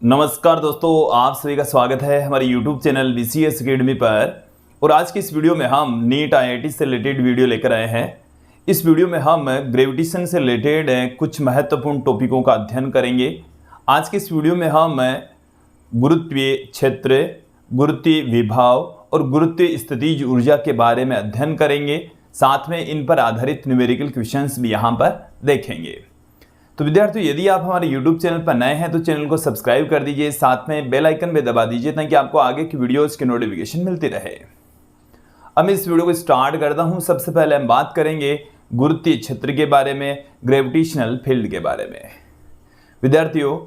नमस्कार दोस्तों, आप सभी का स्वागत है हमारे YouTube चैनल BCS अकेडमी पर। और आज की इस वीडियो में हम नीट IIT से रिलेटेड वीडियो लेकर आए हैं। इस वीडियो में हम ग्रेविटेशन से रिलेटेड कुछ महत्वपूर्ण टॉपिकों का अध्ययन करेंगे। आज की इस वीडियो में हम गुरुत्वीय क्षेत्र, गुरुत्वीय विभव और गुरुत्वीय स्थितिज ऊर्जा के बारे में अध्ययन करेंगे। साथ में इन पर आधारित न्यूमेरिकल क्वेश्चंस भी यहाँ पर देखेंगे। तो विद्यार्थियों, यदि आप हमारे YouTube चैनल पर नए हैं तो चैनल को सब्सक्राइब कर दीजिए, साथ में बेल आइकन भी दबा दीजिए ताकि आपको आगे की वीडियोस की नोटिफिकेशन मिलती रहे। अब मैं इस वीडियो को स्टार्ट करता हूं। सबसे पहले हम बात करेंगे गुरुत्वीय क्षेत्र के बारे में, ग्रेविटेशनल फील्ड के बारे में। विद्यार्थियों,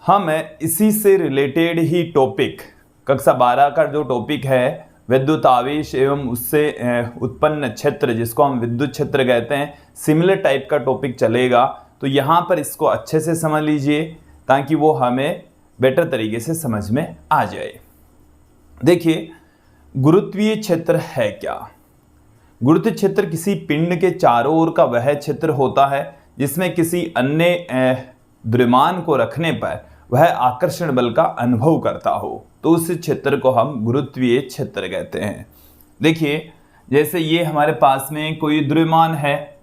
हम इसी से रिलेटेड ही टॉपिक कक्षा 12 का जो टॉपिक है विद्युत आवेश एवं उससे उत्पन्न क्षेत्र, जिसको हम विद्युत क्षेत्र कहते हैं, सिमिलर टाइप का टॉपिक चलेगा। तो यहाँ पर इसको अच्छे से समझ लीजिए ताकि वो हमें बेटर तरीके से समझ में आ जाए। देखिए, गुरुत्वीय क्षेत्र है क्या? गुरुत्वीय क्षेत्र किसी पिंड के चारों ओर का वह क्षेत्र होता है जिसमें किसी अन्य द्रव्यमान को रखने पर वह आकर्षण बल का अनुभव करता हो। तो उस क्षेत्र को हम गुरुत्वीय क्षेत्र कहते हैं। देखिए, जैसे ये हमारे पास में कोई द्रव्यमान है,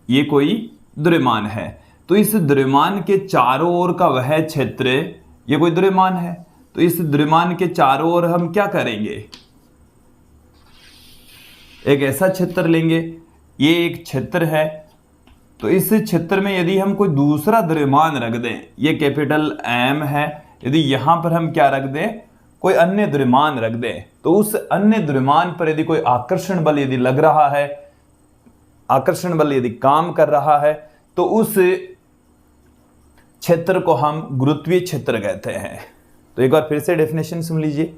ये कोई द्रव्यमान है, तो इस द्रव्यमान के चारों ओर का वह क्षेत्र, ये कोई द्रव्यमान है, तो इस द्रव्यमान के चारों ओर हम क्या करेंगे? एक ऐसा क्षेत्र लेंगे। ये एक क्षेत्र है, तो इस क्षेत्र में यदि हम कोई दूसरा द्रव्यमान रख दें, ये कैपिटल M है, यदि यहां पर हम क्या रख दें, कोई अन्य द्रव्यमान रख दें, तो उस अन्य द्रव्यमान पर यदि कोई आकर्षण बल यदि लग रहा है, आकर्षण बल यदि काम कर रहा है, तो उस क्षेत्र को हम गुरुत्वीय क्षेत्र कहते हैं। तो एक बार फिर से डेफिनेशन सुन लीजिए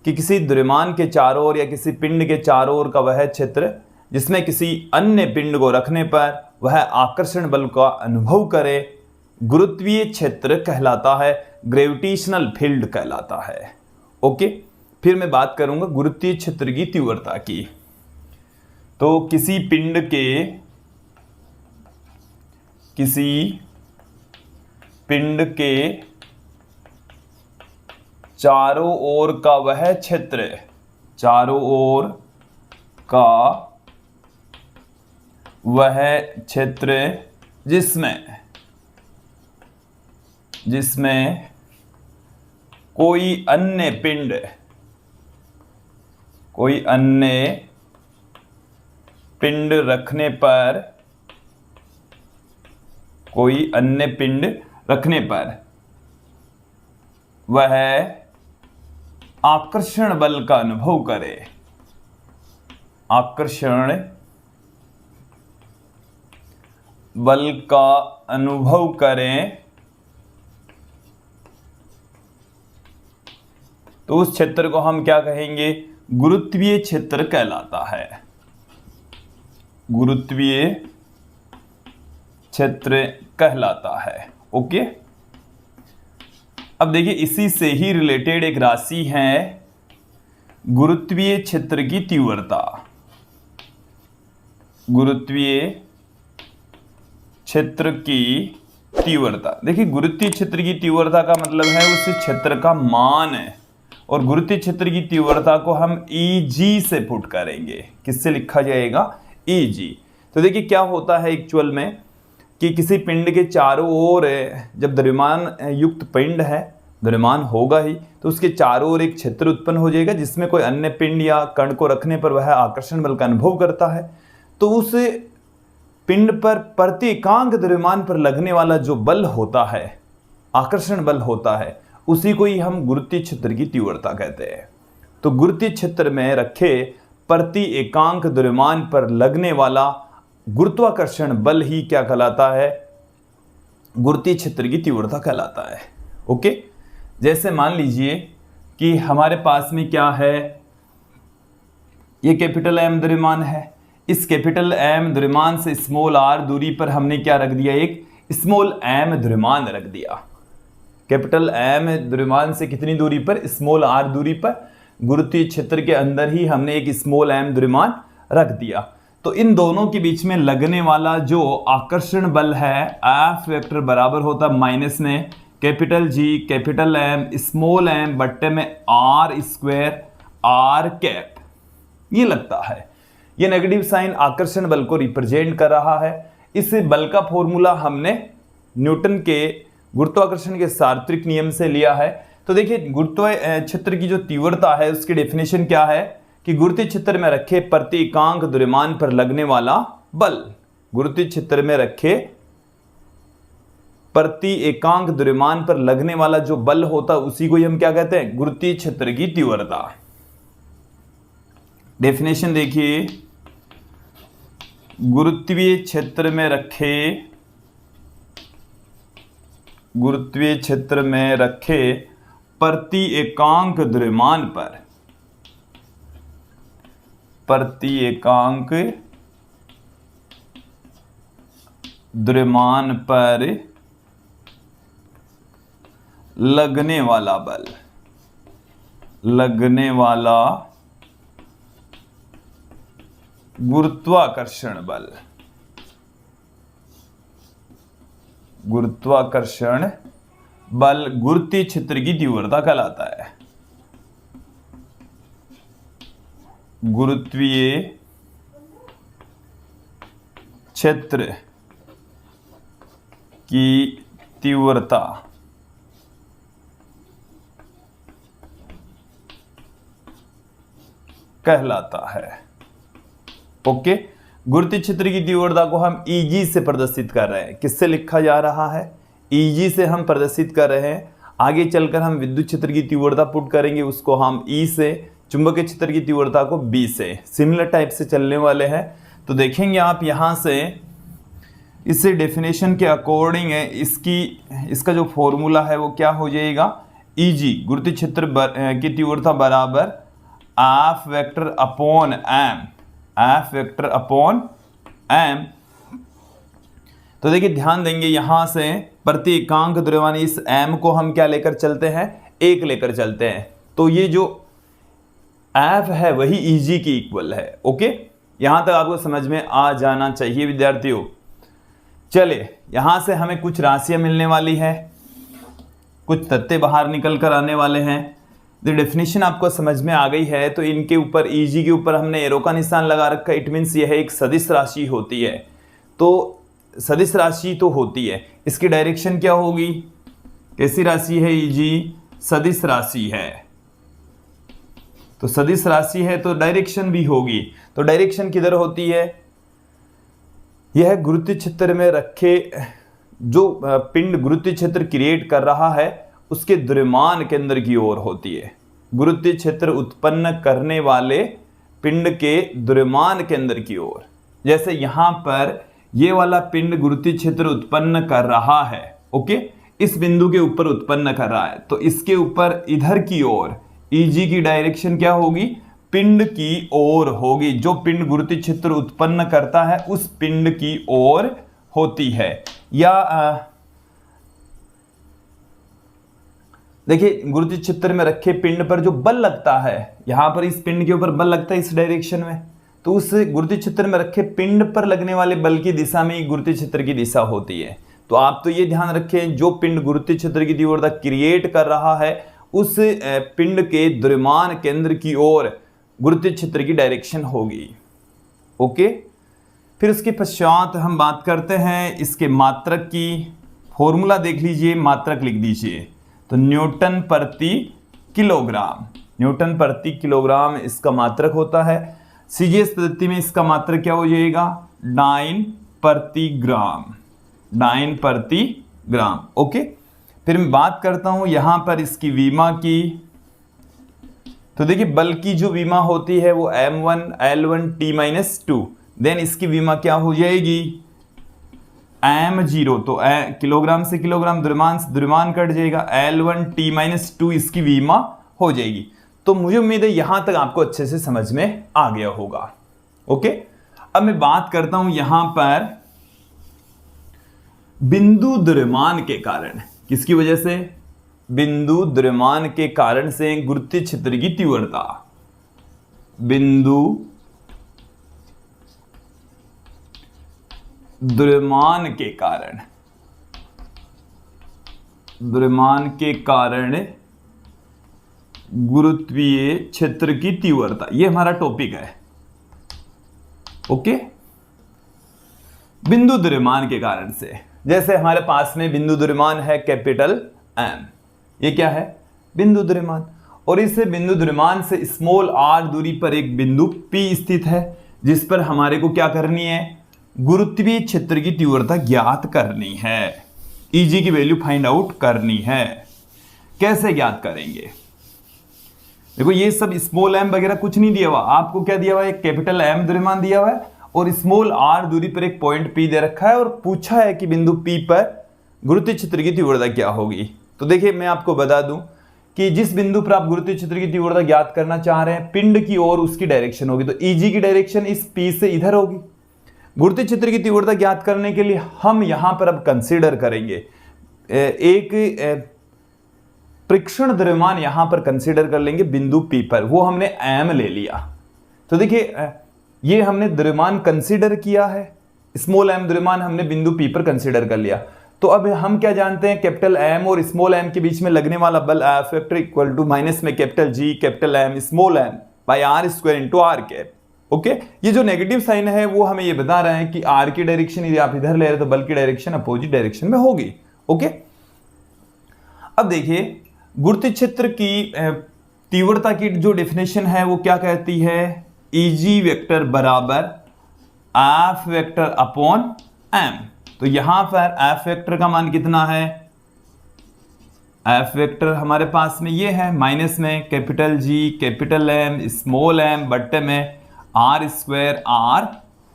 कि किसी द्रव्यमान के चारों ओर या किसी पिंड के चारों ओर का वह क्षेत्र जिसमें किसी अन्य पिंड को रखने पर वह आकर्षण बल का अनुभव करे, गुरुत्वीय क्षेत्र कहलाता है, ग्रेविटेशनल फील्ड कहलाता है। ओके, फिर मैं बात करूंगा गुरुत्वीय क्षेत्र की तीव्रता की। तो किसी पिंड के चारों ओर का वह क्षेत्र, चारों ओर का वह क्षेत्र जिसमें कोई अन्य पिंड रखने पर वह आकर्षण बल का अनुभव करे, आकर्षण बल का अनुभव करें, तो उस क्षेत्र को हम क्या कहेंगे? गुरुत्वीय क्षेत्र कहलाता है, गुरुत्वीय क्षेत्र कहलाता है। ओके, अब देखिए, इसी से ही रिलेटेड एक राशि है गुरुत्वीय क्षेत्र की तीव्रता। गुरुत्वीय क्षेत्र की तीव्रता, देखिए, गुरुत्वीय क्षेत्र की तीव्रता का मतलब है उस क्षेत्र का मान है, और गुरुत्वीय क्षेत्र की तीव्रता को हम Eg से पुट करेंगे। किससे लिखा जाएगा? Eg। तो देखिए क्या होता है एक्चुअल में कि किसी पिंड के चारों ओर जब द्रव्यमान युक्त पिंड है, द्रव्यमान होगा ही, तो उसके चारों ओर एक क्षेत्र उत्पन्न हो जाएगा जिसमें कोई अन्य पिंड या कण को रखने पर वह आकर्षण बल का अनुभव करता है। तो उस पिंड पर प्रति एकांक द्रव्यमान पर लगने वाला जो बल होता है, आकर्षण बल होता है, उसी को ही हम गुरुत्वीय क्षेत्र की तीव्रता कहते हैं। तो गुरुत्वीय क्षेत्र में रखे प्रति एकांक द्रव्यमान पर लगने वाला गुरुत्वाकर्षण बल ही क्या कहलाता है? गुरुत्वीय क्षेत्र की तीव्रता कहलाता है। ओके, जैसे मान लीजिए कि हमारे पास में क्या है, ये कैपिटल M द्रव्यमान है। इस कैपिटल M द्रव्यमान से स्मॉल r दूरी पर हमने क्या रख दिया? एक स्मॉल m द्रव्यमान रख दिया। कैपिटल M द्रव्यमान से कितनी दूरी पर? स्मॉल r दूरी पर। गुरुत्वीय क्षेत्र के अंदर ही हमने एक स्मॉल m द्रव्यमान रख दिया। तो इन दोनों के बीच में लगने वाला जो आकर्षण बल है F वेक्टर बराबर होता माइनस में capital G, capital M, small m बट्टे में आर स्क्वायर आर कैप, ये लगता है। ये नेगेटिव साइन आकर्षण बल को रिप्रेजेंट कर रहा है। इस बल का फॉर्मूला हमने न्यूटन के गुरुत्वाकर्षण के सार्वत्रिक नियम से लिया है। तो देखिए गुरुत्व क्षेत्र की जो तीव्रता है उसकी डेफिनेशन क्या है कि गुरुत्वीय क्षेत्र में रखे प्रति एकांक द्रव्यमान पर लगने वाला बल, गुरुत्वीय क्षेत्र में रखे प्रति एकांक द्रव्यमान पर लगने वाला जो बल होता है उसी को हम क्या कहते हैं, गुरुत्वीय क्षेत्र की तीव्रता। डेफिनेशन देखिए, गुरुत्वीय क्षेत्र में रखे प्रति एकांक द्रव्यमान पर लगने वाला बल, गुरुत्वाकर्षण बल गुरुत्वीय क्षेत्र की तीव्रता कहलाता है। गुरुत्वीय क्षेत्र की तीव्रता कहलाता है। ओके, गुरुत्वीय क्षेत्र की तीव्रता को हम Eg से प्रदर्शित कर रहे हैं। किससे लिखा जा रहा है? Eg से हम प्रदर्शित कर रहे हैं। आगे चलकर हम विद्युत क्षेत्र की तीव्रता पुट करेंगे, उसको हम E से, चुंबकीय क्षेत्र की तीव्रता को B से, सिमिलर टाइप से चलने वाले हैं। तो देखेंगे आप यहां से इस डेफिनेशन के अकॉर्डिंग है इसका जो फॉर्मूला है वो क्या हो जाएगा, Eg गुरुत्वीय क्षेत्र की तीव्रता बराबर F वेक्टर अपॉन m। तो देखिए ध्यान देंगे यहां से प्रति एकांक द्रव्यमान इस m को हम क्या लेकर चलते हैं, 1 लेकर चलते हैं। तो ये जो F है वही Eg की इक्वल है। ओके, यहां तक आपको समझ में आ जाना चाहिए विद्यार्थियों। चलिए यहां से हमें कुछ राशियां मिलने वाली है, कुछ तथ्य बाहर निकल कर आने वाले हैं। द डेफिनेशन आपको समझ में आ गई है तो इनके ऊपर Eg के ऊपर हमने एरो का निशान लगा रखा है। इट मीन्स यह एक सदिश राशि होती है। तो सदिश राशि तो होती है, इसकी डायरेक्शन क्या होगी, कैसी राशि है Eg, सदिश राशि है। तो सदिश राशि है तो डायरेक्शन भी होगी। तो डायरेक्शन किधर होती है, यह गुरुत्वीय क्षेत्र में रखे जो पिंड गुरुत्वीय क्षेत्र क्रिएट कर रहा है उसके द्रव्यमान केंद्र की ओर होती है। गुरुत्वीय क्षेत्र उत्पन्न करने वाले पिंड के द्रव्यमान केंद्र की ओर। जैसे यहां पर ये वाला पिंड गुरुत्वीय क्षेत्र उत्पन्न कर रहा है, ओके, इस बिंदु के ऊपर उत्पन्न कर रहा है, तो इसके ऊपर इधर की ओर Eg की डायरेक्शन क्या होगी, पिंड की ओर होगी। जो पिंड गुरुत्वीय क्षेत्र उत्पन्न करता है उस पिंड की ओर होती है। या देखिए गुरुत्वीय क्षेत्र में रखे पिंड पर जो बल लगता है, यहां पर इस पिंड के ऊपर बल लगता है इस डायरेक्शन में, तो उस गुरुत्वीय क्षेत्र में रखे पिंड पर लगने वाले बल की दिशा में ही गुरुत्वीय क्षेत्र की दिशा होती है। तो आप तो ये ध्यान रखें, जो पिंड गुरुत्वीय क्षेत्र की तीव्रता क्रिएट कर रहा है उस पिंड के द्रव्यमान केंद्र की ओर गुरुत्वीय क्षेत्र की डायरेक्शन होगी। ओके, फिर उसके पश्चात हम बात करते हैं इसके मात्रक की। फॉर्मूला देख लीजिए, मात्रक लिख दीजिए। तो न्यूटन प्रति किलोग्राम इसका मात्रक होता है। सीजीएस पद्धति में इसका मात्रक क्या हो जाएगा, डाइन प्रति ग्राम। ओके, फिर मैं बात करता हूं यहां पर इसकी विमा की। तो देखिए बल की जो विमा होती है वो m1 L1 T-2, देन इसकी विमा क्या हो जाएगी, m0, तो किलोग्राम से किलोग्राम द्रव्यमान कट जाएगा, L1 T-2 इसकी विमा हो जाएगी। तो मुझे उम्मीद है यहां तक आपको अच्छे से समझ में आ गया होगा। ओके, अब मैं बात करता हूं यहां पर बिंदु द्रव्यमान के कारण, किसकी वजह से, बिंदु द्रव्यमान के कारण से गुरुत्वीय क्षेत्र की तीव्रता, बिंदु द्रव्यमान के कारण द्रव्यमान के कारण गुरुत्वीय क्षेत्र की तीव्रता, ये हमारा टॉपिक है। ओके, बिंदु द्रव्यमान के कारण से, जैसे हमारे पास में बिंदु द्रव्यमान है कैपिटल एम, ये क्या है? बिंदु द्रव्यमान। और इस बिंदु द्रव्यमान से स्मॉल आर दूरी पर एक बिंदु पी स्थित है, जिस पर हमारे को क्या करनी है? गुरुत्वीय क्षेत्र की तीव्रता ज्ञात करनी है, ईजी की वैल्यू फाइंड आउट करनी है। कैसे ज्ञात करेंगे? देखो ये सब स्मॉल एम वगैरह कुछ नहीं दिया हुआ, आपको क्या दिया हुआ है? एक कैपिटल एम द्रव्यमान दिया हुआ है और स्मॉल आर दूरी पर एक पॉइंट पी दे रखा है और पूछा है कि बिंदु पी पर गुरुत्वीय क्षेत्र की तीव्रता क्या होगी। तो देखिए मैं आपको बता दूं कि जिस बिंदु पर आप गुरुत्वीय क्षेत्र की तीव्रता ज्ञात करना चाह रहे हैं, पिंड की ओर उसकी डायरेक्शन होगी, तो ईजी की डायरेक्शन इस पी से इधर होगी। गुरुत्वीय क्षेत्र की तीव्रता ज्ञात करने के लिए हम यहां पर अब कंसीडर करेंगे एक परीक्षण द्रव्यमान, यहां पर कंसीडर कर लेंगे बिंदु पी पर, वो हमने एम ले लिया। तो देखिए ये हमने द्रव्यमान कंसीडर किया है, स्मॉल एम द्रव्यमान हमने बिंदु पी पर कंसीडर कर लिया। तो अब हम क्या जानते हैं? कैपिटल एम और स्मॉल एम के बीच में लगने वाला बल F vector equal to minus में capital G capital M small m by are square into r cap. Okay, ये जो नेगेटिव साइन है वो हमें ये बता रहा है कि आर की डायरेक्शन यदि आप इधर ले रहे हैं तो बल की डायरेक्शन अपोजिट डायरेक्शन में होगी। ओके, अब देखिए गुरुत्वीय क्षेत्र की तीव्रता की जो डेफिनेशन है वो क्या कहती है? ईजी वेक्टर बराबर एफ वेक्टर अपॉन एम। तो यहां पर एफ वेक्टर का मान कितना है? एफ वेक्टर हमारे पास में ये है माइनस में capital G capital M small m बट्टे में आर स्क्वायर आर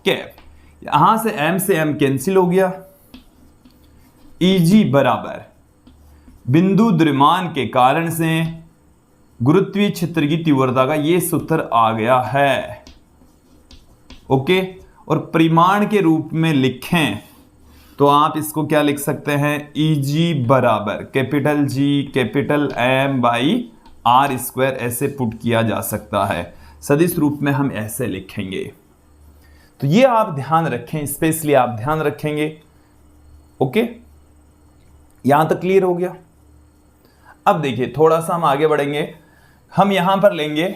कैप। यहां से एम कैंसिल हो गया। ईजी बराबर बिंदु द्रव्यमान के कारण से गुरुत्वीय क्षेत्र की तीव्रता का ये सूत्र आ गया है। ओके, और परिमाण के रूप में लिखें तो आप इसको क्या लिख सकते हैं? ईजी बराबर capital G capital M by are square, ऐसे पुट किया जा सकता है। सदिश रूप में हम ऐसे लिखेंगे। तो ये आप ध्यान रखें, स्पेशली आप ध्यान रखेंगे। ओके, यहां तक क्लियर हो गया? अब देखिए थोड़ा सा हम आगे बढ़ेंगे। हम यहां पर लेंगे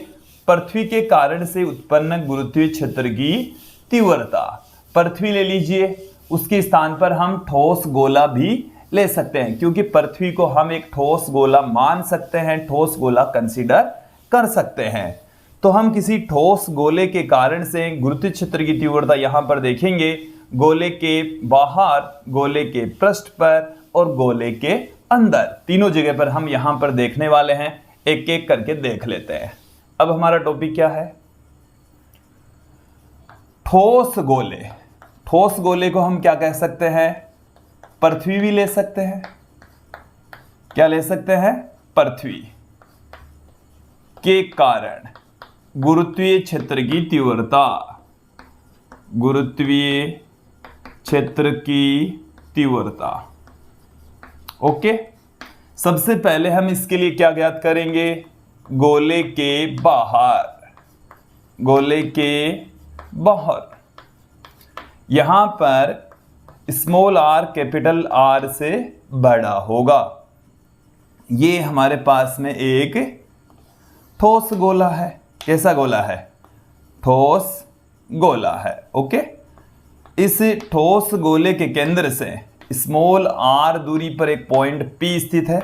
पृथ्वी के कारण से उत्पन्न गुरुत्वीय क्षेत्र की तीव्रता। पृथ्वी ले लीजिए, उसके स्थान पर हम ठोस गोला भी ले सकते हैं, क्योंकि पृथ्वी को हम एक ठोस गोला मान सकते हैं, ठोस गोला कंसीडर कर सकते हैं। तो हम किसी ठोस गोले के कारण से गुरुत्वीय क्षेत्र की तीव्रता यहां पर देखेंगे, गोले के बाहर, गोले के पृष्ठ पर और गोले के अंदर, तीनों जगह पर हम यहां पर देखने वाले हैं। एक एक करके देख लेते हैं। अब हमारा टॉपिक क्या है? ठोस गोले। ठोस गोले को हम क्या कह सकते हैं? पृथ्वी भी ले सकते हैं। क्या ले सकते हैं? पृथ्वी के कारण गुरुत्वीय क्षेत्र की तीव्रता, गुरुत्वीय क्षेत्र की तीव्रता। ओके, सबसे पहले हम इसके लिए क्या ज्ञात करेंगे? गोले के बाहर, गोले के बाहर यहां पर स्मॉल आर कैपिटल आर से बड़ा होगा। ये हमारे पास में एक ठोस गोला है। कैसा गोला है? ठोस गोला है। ओके, इस ठोस गोले के केंद्र से स्मॉल आर दूरी पर एक पॉइंट पी स्थित है।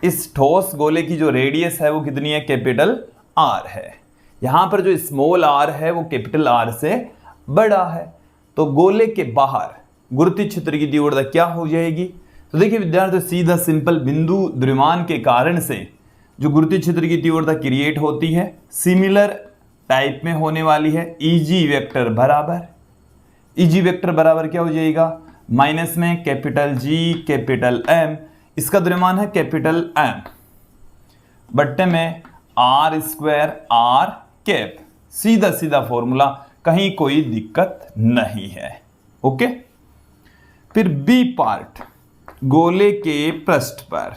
इस ठोस गोले की जो रेडियस है वो कितनी है? कैपिटल आर है। यहां पर जो स्मॉल आर है वो कैपिटल आर से बड़ा है। तो गोले के बाहर गुरुत्वीय क्षेत्र की तीव्रता क्या हो जाएगी? तो देखिए विद्यार्थियों, सीधा सिंपल बिंदु द्रव्यमान के कारण से जो गुरुत्वीय क्षेत्र की तीव्रता क्रिएट होती है, सिमिलर टाइप में होने वाली है। ईजी वेक्टर बराबर, ईजी वेक्टर बराबर क्या हो जाएगा? माइनस में कैपिटल जी कैपिटल एम, इसका द्रव्यमान है कैपिटल एम, बट्टे में आर स्क्वायर आर कैप। सीधा सीधा फॉर्मूला, कहीं कोई दिक्कत नहीं है। ओके, फिर बी पार्ट, गोले के पृष्ठ पर,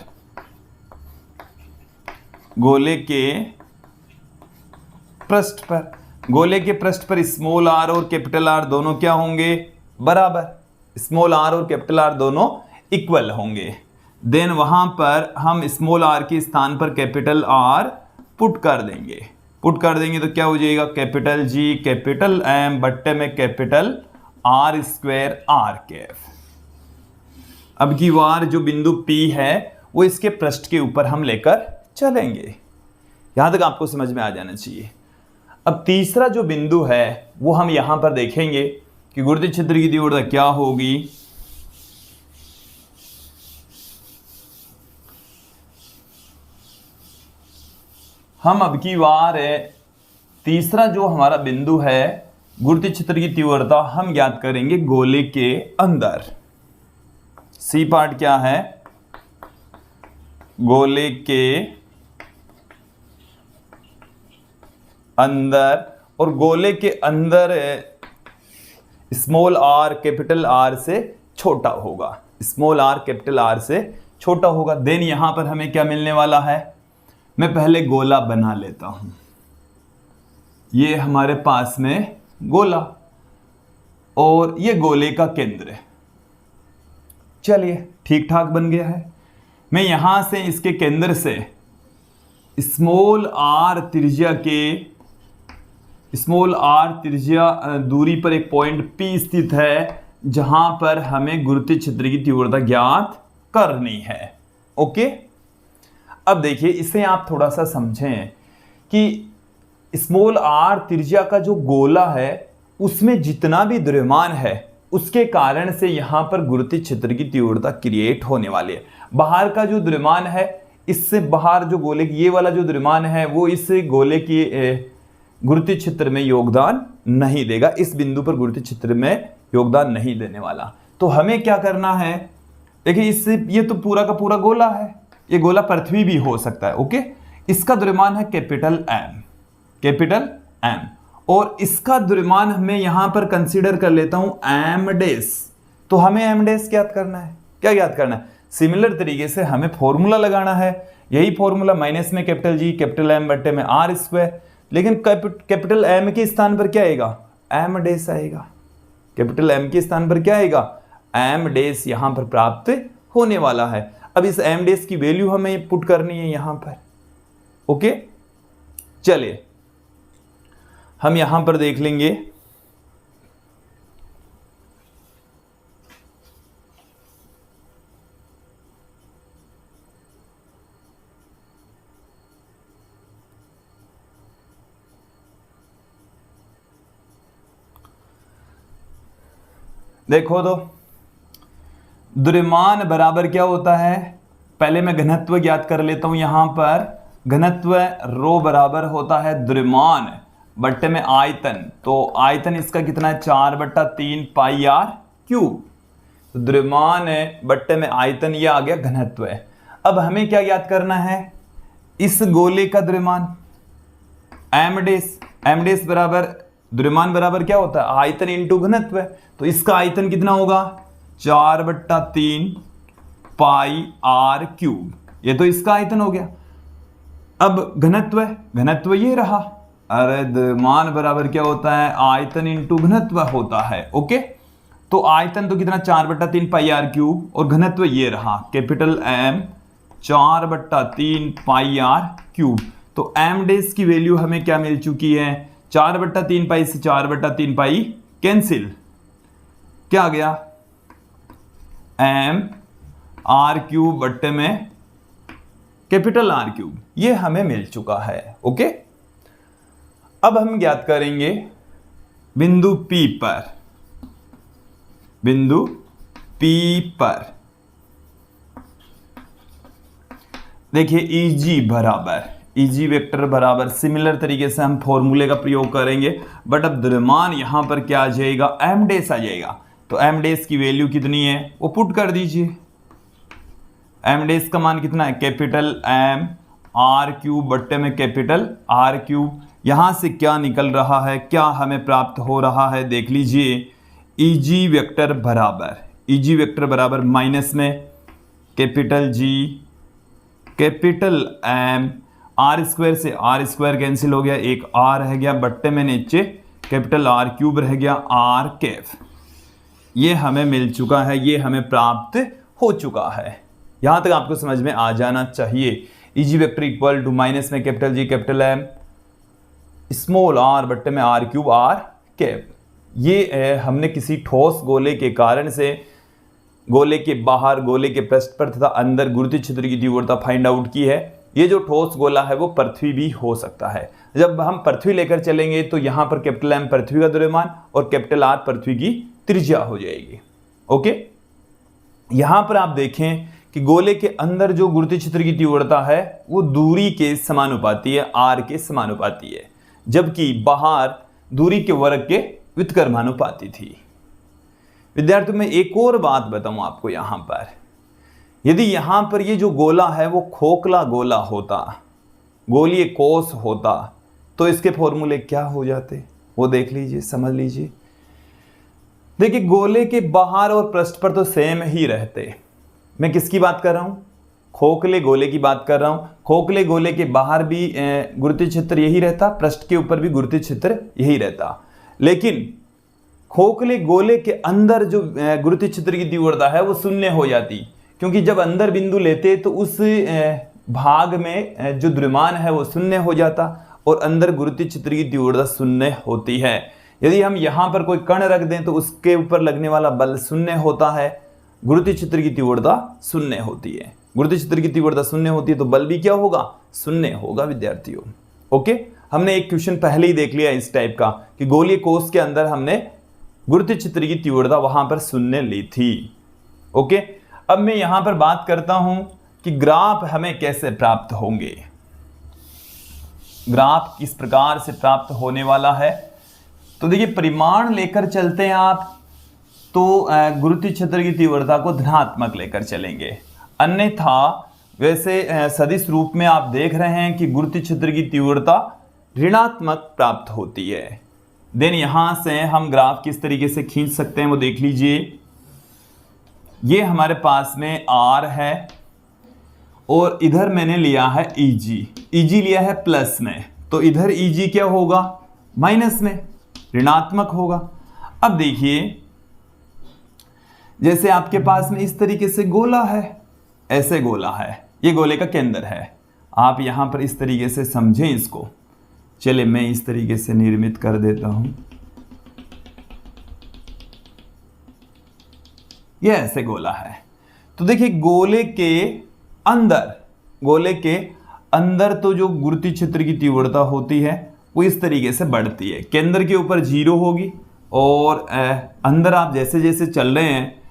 गोले के पृष्ठ पर, गोले के पृष्ठ पर स्मॉल आर और कैपिटल आर दोनों क्या होंगे? बराबर। स्मॉल आर और कैपिटल आर दोनों इक्वल होंगे। देन वहां पर हम स्मॉल आर के स्थान पर कैपिटल आर पुट कर देंगे। पुट कर देंगे तो क्या हो जाएगा, कैपिटल जी कैपिटल एम बट्टे में कैपिटल आर स्क्वायर आर कैफ। अब की बार जो बिंदु P है वो इसके पृष्ठ के ऊपर हम लेकर चलेंगे। यहां तक आपको समझ में आ जाना चाहिए। अब तीसरा जो बिंदु है वो हम यहां पर देखेंगे कि गुरुत्वीय क्षेत्र की तीव्रता क्या होगी। हम अब की बार तीसरा जो हमारा बिंदु है गुरुत्वीय क्षेत्र की तीव्रता हम ज्ञात करेंगे गोले के अंदर। सी पार्ट क्या है, गोले के अंदर, और गोले के अंदर स्मॉल आर कैपिटल आर से छोटा होगा, स्मॉल आर कैपिटल आर से छोटा होगा। देन यहां पर हमें क्या मिलने वाला है, मैं पहले गोला बना लेता हूं। ये हमारे पास में गोला और ये गोले का केंद्र है। चलिए ठीक ठाक बन गया है। मैं यहां से इसके केंद्र से स्मॉल आर त्रिज्या दूरी पर एक पॉइंट P स्थित है जहां पर हमें गुरुत्वीय क्षेत्र की तीव्रता ज्ञात करनी है। ओके, अब देखिए इसे आप थोड़ा सा समझें कि स्मॉल आर त्रिज्या का जो गोला है उसमें जितना भी द्रव्यमान है उसके कारण से यहां पर गुरुत्वीय क्षेत्र की तीव्रता क्रिएट होने वाली है। बाहर का जो द्रव्यमान है, इससे बाहर जो गोले ये वाला जो द्रव्यमान है वो इस गोले की गुरुत्वीय क्षेत्र में योगदान नहीं देगा, इस बिंदु पर गुरुत्वीय क्षेत्र में योगदान नहीं देने वाला। तो हमें क्या करना है, देखिए इससे ये तो पूरा का पूरा गोला है, ये गोला पृथ्वी भी हो सकता है। ओके, इसका द्रव्यमान है कैपिटल एम, और इसका द्रव्यमान हमें यहां पर कंसीडर कर लेता हूं एम डेस। तो हमें एम डेस ज्ञात करना है, क्या ज्ञात करना है, सिमिलर तरीके से हमें फॉर्मूला लगाना है। यही फॉर्मूला माइनस में कैपिटल जी कैपिटल एम बट्टे में आर स्क्वायर, लेकिन कैपिटल एम के स्थान पर क्या आएगा, एम डेस आएगा। कैपिटल एम के स्थान पर क्या आएगा, एम डेस यहां पर प्राप्त होने वाला है। अब इस एम डेस की वैल्यू हमें पुट करनी है यहां पर। ओके, चलिए हम यहां पर देख लेंगे। देखो तो द्रव्यमान बराबर क्या होता है, पहले मैं घनत्व ज्ञात कर लेता हूं। यहां पर घनत्व रो बराबर होता है द्रव्यमान बट्टे में आयतन। तो आयतन इसका कितना है, 4/3 पाई आर क्यूब। तो द्रव्यमान बट्टे में आयतन, ये आ गया घनत्व है। अब हमें क्या ज्ञात करना है, इस गोले का द्रव्यमान एम डेस बराबर द्रव्यमान बराबर क्या होता है, आयतन इंटू घनत्व। तो इसका आयतन कितना होगा, 4/3 पाई आर क्यूब। ये तो इसका आयतन हो गया। अब घनत्व ये रहा, अरे द्रव्यमान बराबर क्या होता है, आयतन इंटू घनत्व होता है। ओके, तो आयतन तो कितना 4/3 पाई आर क्यूब, और घनत्व ये रहा capital M 4/3 pi R cube. तो एम डेस की वैल्यू हमें क्या मिल चुकी है, 4/3 पाई से 4/3 पाई कैंसिल, क्या आ गया, एम आर क्यूब बट्टे में कैपिटल आर क्यूब, ये हमें मिल चुका है। ओके, अब हम ज्ञात करेंगे बिंदु P पर देखिए Eg वेक्टर बराबर, सिमिलर तरीके से हम फॉर्मूले का प्रयोग करेंगे, बट अब द्रव्यमान यहां पर क्या आ जाएगा, एम डेस आ जाएगा। तो एम डेस की वैल्यू कितनी है वो पुट कर दीजिए। एम डेस का मान कितना है, कैपिटल एम आर क्यूब बट्टे में कैपिटल आर क्यूब। यहां से क्या निकल रहा है, क्या हमें प्राप्त हो रहा है, देख लीजिए। Eg वेक्टर बराबर माइनस में capital G capital M, R square से आर स्क्वायर कैंसिल हो गया, एक आर रह गया, बट्टे में नीचे कैपिटल आर क्यूब रह गया, आर कैफ। ये हमें मिल चुका है, ये हमें प्राप्त हो चुका है। यहां तक आपको समझ में आ जाना चाहिए। E G vector equal to minus में capital G capital M small r बट्टे में आर क्यूब आर कैप। ये हमने किसी ठोस गोले के कारण से गोले के बाहर, गोले के पृष्ठ पर तथा अंदर गुरुत्वीय क्षेत्र की तीव्रता फाइंड आउट की है। ये जो ठोस गोला है वो पृथ्वी भी हो सकता है। जब हम पृथ्वी लेकर चलेंगे तो यहाँ पर कैपिटल एम पृथ्वी का द्रव्यमान और कैपिटल आर पृथ्वी की त्रिज्या हो जाएगी। ओके, यहाँ पर आप देखें कि गोले के अंदर जो गुरुत्वीय क्षेत्र की तीव्रता है वो दूरी के समानुपाती है, आर के समानुपाती है, जबकि बाहर दूरी के वर्ग के व्युत्क्रमानुपाती थी। विद्यार्थियों में एक और बात बताऊं आपको, यहां पर यदि यहां पर ये जो गोला है वो खोखला गोला होता, गोलीय कोष होता, तो इसके फॉर्मूले क्या हो जाते वो देख लीजिए, समझ लीजिए। देखिए गोले के बाहर और पृष्ठ पर तो सेम ही रहते। मैं किसकी बात कर रहा हूं? खोखले गोले की बात कर रहा हूं। खोखले गोले के बाहर भी गुरुत्वीय क्षेत्र यही रहता, पृष्ठ के ऊपर भी गुरुत्वीय क्षेत्र यही रहता। लेकिन खोखले गोले के अंदर जो गुरुत्वीय क्षेत्र की तीव्रता है वो शून्य हो जाती, क्योंकि जब अंदर बिंदु लेते तो उस भाग में जो द्रव्यमान है वो शून्य हो जाता और अंदर गुरुत्वीय क्षेत्र की तीव्रता शून्य होती है। यदि हम यहाँ पर कोई कण रख दें तो उसके ऊपर लगने वाला बल शून्य होता है, गुरुत्वीय क्षेत्र की तीव्रता शून्य होती है। गुरुत्वीय क्षेत्र की तीव्रता शून्य होती है तो बल भी क्या होगा? शून्य होगा विद्यार्थियों। ओके, हमने एक क्वेश्चन पहले ही देख लिया इस टाइप का कि गोलीय कोष के अंदर हमने गुरुत्वीय क्षेत्र की तीव्रता वहां पर शून्य ली थी। ओके, अब मैं यहां पर बात करता हूं कि ग्राफ हमें कैसे प्राप्त होंगे। ग्राफ किस प्रकार से प्राप्त होने वाला है, तो देखिए परिमाण लेकर चलते हैं आप तो गुरुत्वीय क्षेत्र की तीव्रता को धनात्मक लेकर चलेंगे, अन्यथा वैसे सदिश रूप में आप देख रहे हैं कि गुरुत्वीय क्षेत्र की तीव्रता ऋणात्मक प्राप्त होती है। देन यहां से हम ग्राफ किस तरीके से खींच सकते हैं वो देख लीजिए। ये हमारे पास में R है और इधर मैंने लिया है EG लिया है प्लस में, तो इधर EG क्या होगा? माइनस में, ऋणात्मक होगा। अब देखिए जैसे आपके पास में इस तरीके से गोला है, ऐसे गोला है, ये गोले का केंद्र है। आप यहां पर इस तरीके से समझें इसको। चलिए मैं इस तरीके से निर्मित कर देता हूं। यह ऐसे गोला है। तो देखिए गोले के अंदर तो जो गुरुत्वीय क्षेत्र की तीव्रता होती है वो इस तरीके से बढ़ती है। केंद्र के ऊपर 0 होगी और अंदर आप जैसे जैसे चल रहे हैं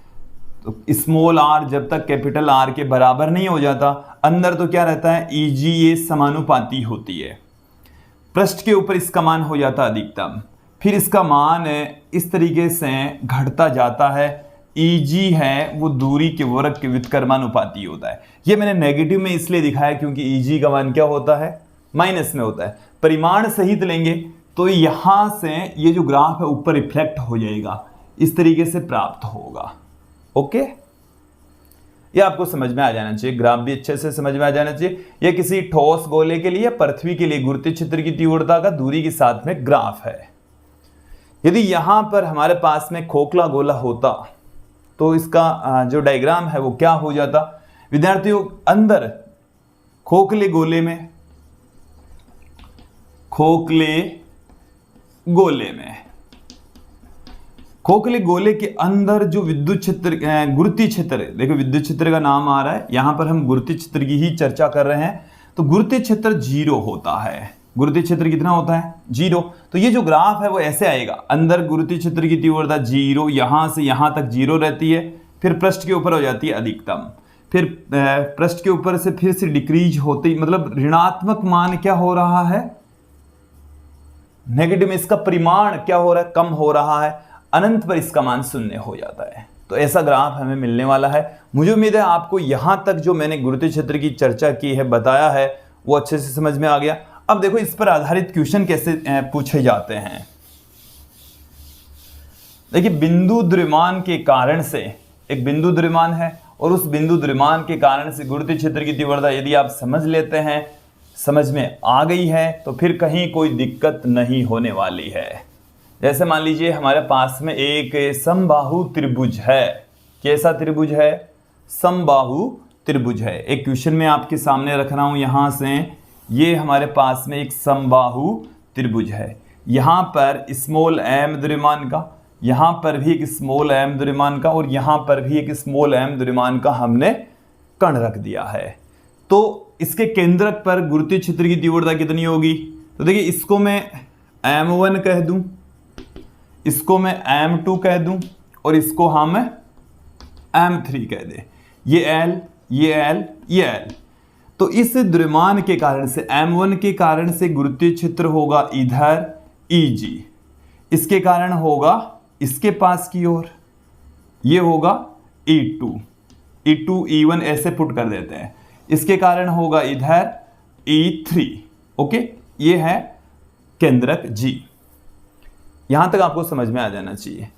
तो स्मॉल r जब तक कैपिटल R के बराबर नहीं हो जाता, अंदर तो क्या रहता है? EG ये समानुपाती होती है। पृष्ठ के ऊपर इसका मान हो जाता अधिकतम, फिर इसका मान इस तरीके से घटता जाता है। EG है वो दूरी के वर्ग के व्युत्क्रमानुपाती होता है। ये मैंने नेगेटिव में इसलिए दिखाया क्योंकि EG का मान क्या होता है? माइनस में होता है। परिमाण सहित लेंगे तो यहां से ये जो ग्राफ है ऊपर रिफ्लेक्ट हो जाएगा, इस तरीके से प्राप्त होगा। ओके, ये आपको समझ में आ जाना चाहिए, ग्राफ भी अच्छे से समझ में आ जाना चाहिए। ये किसी ठोस गोले के लिए, पृथ्वी के लिए गुरुत्वीय क्षेत्र की तीव्रता का दूरी के साथ में ग्राफ है। यदि यहां पर हमारे पास में खोखला गोला होता तो इसका जो डायग्राम है वो क्या हो जाता विद्यार्थियों? अंदर खोखले गोले के अंदर जो विद्युत क्षेत्र, गुरुत्वीय क्षेत्र, देखो विद्युत क्षेत्र का नाम आ रहा है, यहां पर हम गुरुत्वीय क्षेत्र की ही चर्चा कर रहे हैं। तो गुरुत्वीय क्षेत्र 0 होता है। गुरुत्वीय क्षेत्र कितना होता है? 0। तो ये जो ग्राफ है वो ऐसे आएगा, अंदर गुरुत्वीय क्षेत्र की तीव्रता 0, यहां से यहां तक 0 रहती है, फिर पृष्ठ के ऊपर हो जाती है अधिकतम, फिर पृष्ठ के ऊपर से फिर से डिक्रीज होती, मतलब ऋणात्मक मान क्या हो रहा है? नेगेटिव में इसका परिमाण क्या हो रहा है? कम हो रहा है। अनंत पर इसका मान 0 हो जाता है। तो ऐसा ग्राफ हमें मिलने वाला है। मुझे उम्मीद है आपको यहां तक जो मैंने गुरुत्वीय क्षेत्र की चर्चा की है, बताया है, वो अच्छे से समझ में आ गया। अब देखो इस पर आधारित क्वेश्चन कैसे पूछे जाते हैं। देखिए बिंदु द्रव्यमान के कारण से, एक बिंदु द्रव्यमान है और उस बिंदु द्रव्यमान के कारण से गुरुत्वीय क्षेत्र की तीव्रता यदि आप समझ लेते हैं, समझ में आ गई है, तो फिर कहीं कोई दिक्कत नहीं होने वाली है। जैसे मान लीजिए हमारे पास में एक समबाहु त्रिभुज है। कैसा त्रिभुज है? समबाहु त्रिभुज है। एक क्वेश्चन में आपके सामने रख रहा हूं यहां से, ये हमारे पास में एक समबाहु त्रिभुज है। यहां पर स्मॉल m द्रव्यमान का, यहां पर भी एक स्मॉल m द्रव्यमान का और यहां पर भी एक स्मॉल m द्रव्यमान का हमने कण रख दिया है। तो इसके केंद्रक पर गुरुत्वीय क्षेत्र की तीव्रता कितनी होगी? तो देखिए, इसको मैं m1 कह दूं, इसको मैं m2 कह दूं और इसको हम m3 कह दें। ये L, ये L, ये L। तो इस द्रव्यमान के कारण से, m1 के कारण से गुरुत्वीय क्षेत्र होगा इधर Eg, इसके कारण होगा इसके पास की ओर, ये होगा E2, E2 E1 ऐसे पुट कर देते हैं। इसके कारण होगा इधर E3। ओके, ये है केंद्रक G। यहां तक आपको समझ में आ जाना चाहिए।